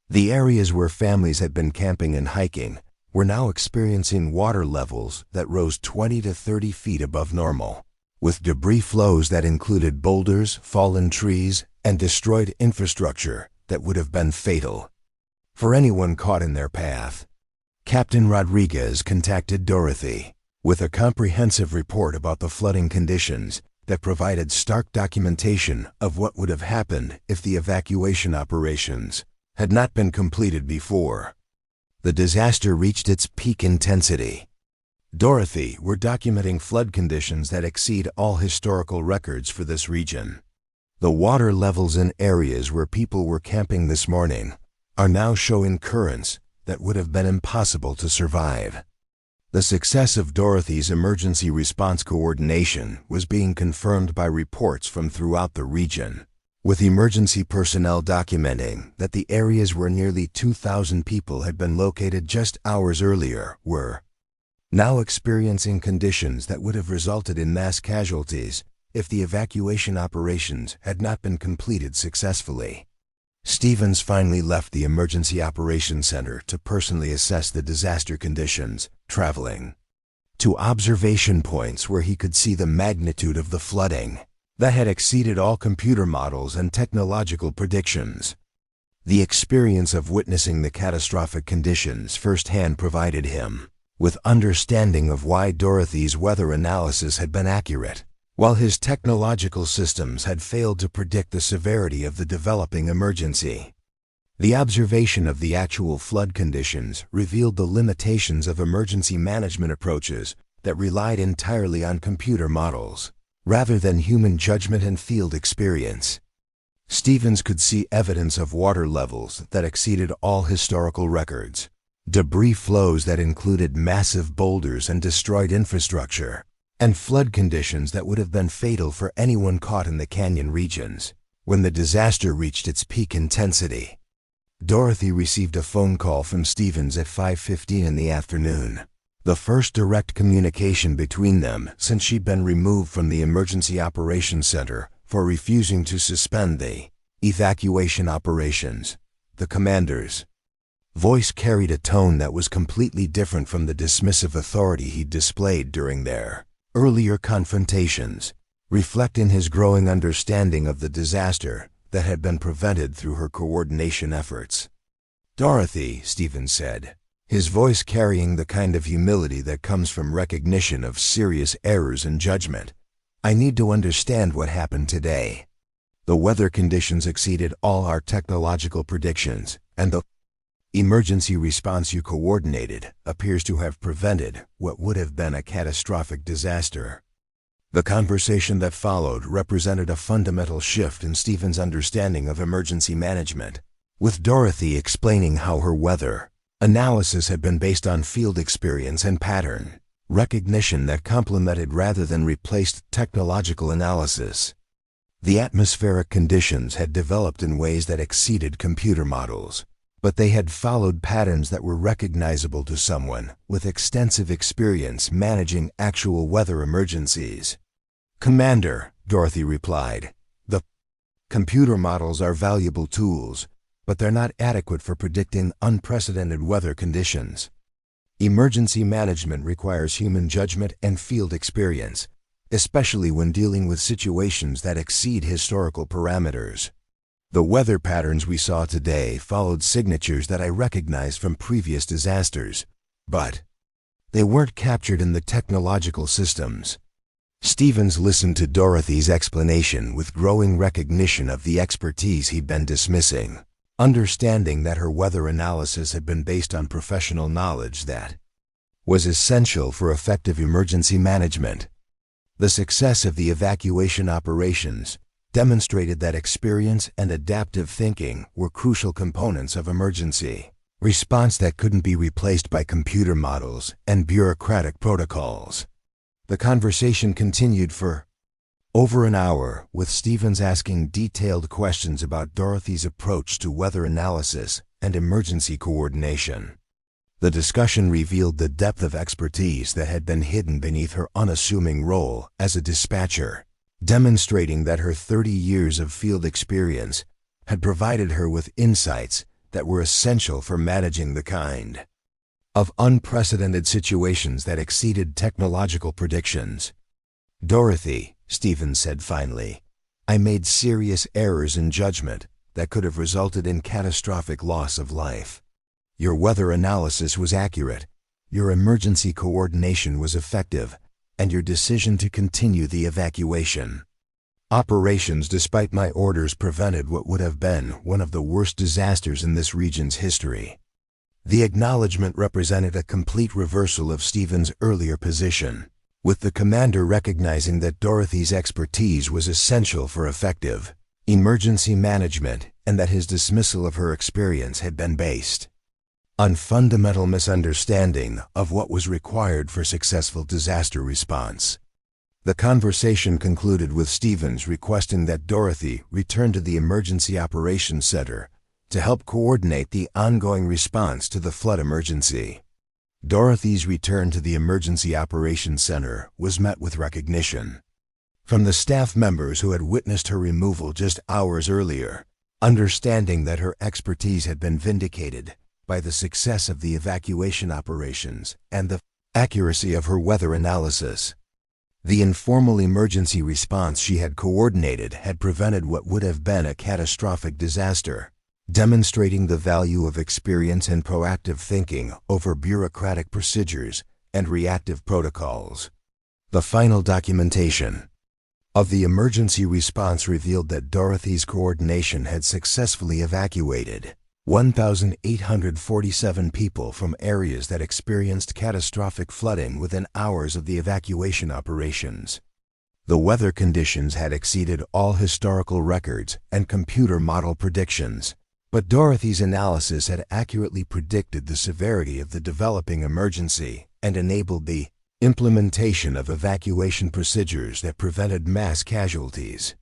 The areas where families had been camping and hiking were now experiencing water levels that rose 20 to 30 feet above normal, with debris flows that included boulders, fallen trees, and destroyed infrastructure that would have been fatal for anyone caught in their path. Captain Rodriguez contacted Dorothy with a comprehensive report about the flooding conditions that provided stark documentation of what would have happened if the evacuation operations had not been completed before. The disaster reached its peak intensity. Dorothy were documenting flood conditions that exceed all historical records for this region. The water levels in areas where people were camping this morning are now showing currents that would have been impossible to survive. The success of Dorothy's emergency response coordination was being confirmed by reports from throughout the region, with emergency personnel documenting that the areas where nearly 2,000 people had been located just hours earlier were now experiencing conditions that would have resulted in mass casualties if the evacuation operations had not been completed successfully. Stevens finally left the Emergency Operations Center to personally assess the disaster conditions, traveling to observation points where he could see the magnitude of the flooding that had exceeded all computer models and technological predictions. The experience of witnessing the catastrophic conditions firsthand provided him with understanding of why Dorothy's weather analysis had been accurate, while his technological systems had failed to predict the severity of the developing emergency. The observation of the actual flood conditions revealed the limitations of emergency management approaches that relied entirely on computer models, rather than human judgment and field experience. Stevens could see evidence of water levels that exceeded all historical records, debris flows that included massive boulders and destroyed infrastructure, and flood conditions that would have been fatal for anyone caught in the canyon regions. When the disaster reached its peak intensity, Dorothy received a phone call from Stevens at 5:15 in the afternoon, the first direct communication between them since she'd been removed from the Emergency Operations Center for refusing to suspend the evacuation operations. The commander's voice carried a tone that was completely different from the dismissive authority he'd displayed during their earlier confrontations, reflecting his growing understanding of the disaster that had been prevented through her coordination efforts. "Dorothy," Stevens said, his voice carrying the kind of humility that comes from recognition of serious errors in judgment, "I need to understand what happened today. The weather conditions exceeded all our technological predictions, and the emergency response you coordinated appears to have prevented what would have been a catastrophic disaster." The conversation that followed represented a fundamental shift in Stevens' understanding of emergency management, with Dorothy explaining how her weather analysis had been based on field experience and pattern recognition that complemented rather than replaced technological analysis. The atmospheric conditions had developed in ways that exceeded computer models, but they had followed patterns that were recognizable to someone with extensive experience managing actual weather emergencies. "Commander," Dorothy replied, "the computer models are valuable tools, but they're not adequate for predicting unprecedented weather conditions. Emergency management requires human judgment and field experience, especially when dealing with situations that exceed historical parameters. The weather patterns we saw today followed signatures that I recognized from previous disasters, but they weren't captured in the technological systems." Stevens listened to Dorothy's explanation with growing recognition of the expertise he'd been dismissing, understanding that her weather analysis had been based on professional knowledge that was essential for effective emergency management. The success of the evacuation operations demonstrated that experience and adaptive thinking were crucial components of emergency response that couldn't be replaced by computer models and bureaucratic protocols. The conversation continued for over an hour, with Stevens asking detailed questions about Dorothy's approach to weather analysis and emergency coordination. The discussion revealed the depth of expertise that had been hidden beneath her unassuming role as a dispatcher, demonstrating that her 30 years of field experience had provided her with insights that were essential for managing the kind of unprecedented situations that exceeded technological predictions. "Dorothy," Stevens said finally, "I made serious errors in judgment that could have resulted in catastrophic loss of life. Your weather analysis was accurate, your emergency coordination was effective, and your decision to continue the evacuation. Operations despite my orders prevented what would have been one of the worst disasters in this region's history. The acknowledgement represented a complete reversal of Stephen's earlier position, with the commander recognizing that Dorothy's expertise was essential for effective emergency management and that his dismissal of her experience had been based on fundamental misunderstanding of what was required for successful disaster response. The conversation concluded with Stevens requesting that Dorothy return to the Emergency Operations Center to help coordinate the ongoing response to the flood emergency. Dorothy's return to the Emergency Operations Center was met with recognition from the staff members who had witnessed her removal just hours earlier, understanding that her expertise had been vindicated by the success of the evacuation operations and the accuracy of her weather analysis. The informal emergency response she had coordinated had prevented what would have been a catastrophic disaster, demonstrating the value of experience and proactive thinking over bureaucratic procedures and reactive protocols. The final documentation of the emergency response revealed that Dorothy's coordination had successfully evacuated 1,847 people from areas that experienced catastrophic flooding within hours of the evacuation operations. The weather conditions had exceeded all historical records and computer model predictions, but Dorothy's analysis had accurately predicted the severity of the developing emergency and enabled the implementation of evacuation procedures that prevented mass casualties.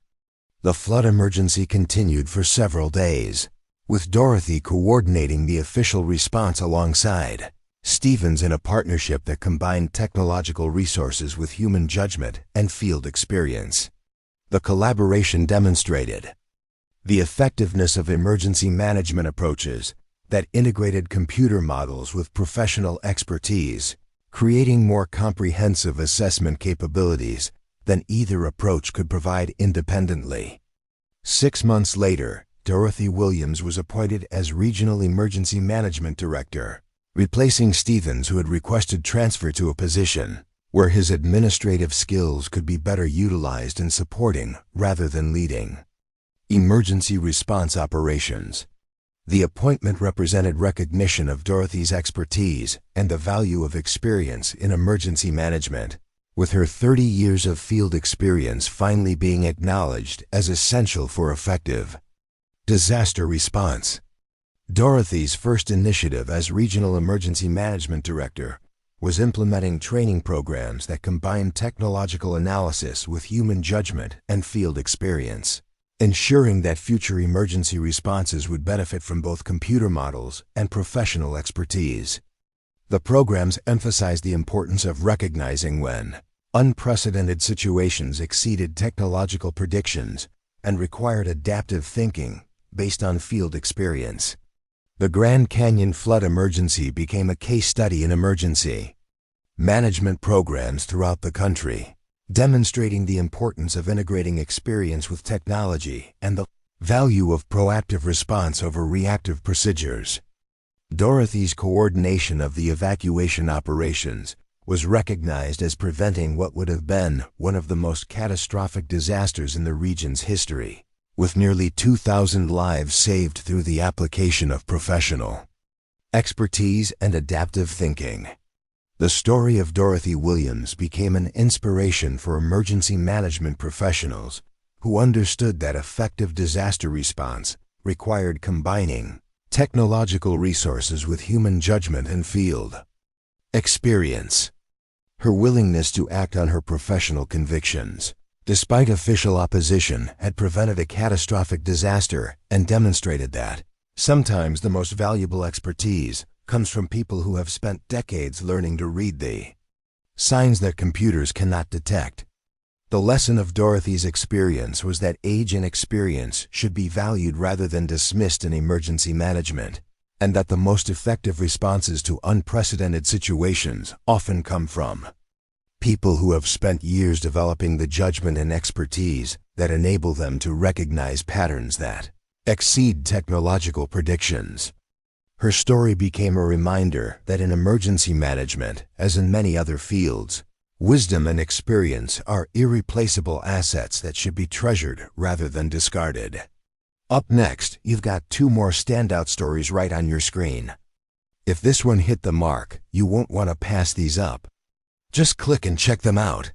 The flood emergency continued for several days, with Dorothy coordinating the official response alongside Stevens in a partnership that combined technological resources with human judgment and field experience. The collaboration demonstrated the effectiveness of emergency management approaches that integrated computer models with professional expertise, creating more comprehensive assessment capabilities than either approach could provide independently. 6 months later, Dorothy Williams was appointed as Regional Emergency Management Director, replacing Stevens, who had requested transfer to a position where his administrative skills could be better utilized in supporting rather than leading emergency response operations. The appointment represented recognition of Dorothy's expertise and the value of experience in emergency management, with her 30 years of field experience finally being acknowledged as essential for effective disaster response. Dorothy's first initiative as Regional Emergency Management Director was implementing training programs that combined technological analysis with human judgment and field experience, ensuring that future emergency responses would benefit from both computer models and professional expertise. The programs emphasized the importance of recognizing when unprecedented situations exceeded technological predictions and required adaptive thinking based on field experience. The Grand Canyon flood emergency became a case study in emergency management programs throughout the country, demonstrating the importance of integrating experience with technology and the value of proactive response over reactive procedures. Dorothy's coordination of the evacuation operations was recognized as preventing what would have been one of the most catastrophic disasters in the region's history, with nearly 2,000 lives saved through the application of professional expertise and adaptive thinking. The story of Dorothy Williams became an inspiration for emergency management professionals who understood that effective disaster response required combining technological resources with human judgment and field experience. Her willingness to act on her professional convictions, despite official opposition, had prevented a catastrophic disaster and demonstrated that sometimes the most valuable expertise comes from people who have spent decades learning to read the signs that computers cannot detect. The lesson of Dorothy's experience was that age and experience should be valued rather than dismissed in emergency management, and that the most effective responses to unprecedented situations often come from people who have spent years developing the judgment and expertise that enable them to recognize patterns that exceed technological predictions. Her story became a reminder that in emergency management, as in many other fields, Wisdom and experience are irreplaceable assets that should be treasured rather than discarded. Up next, you've got two more standout stories right on your screen. If this one hit the mark, you won't want to pass these up. Just click and check them out.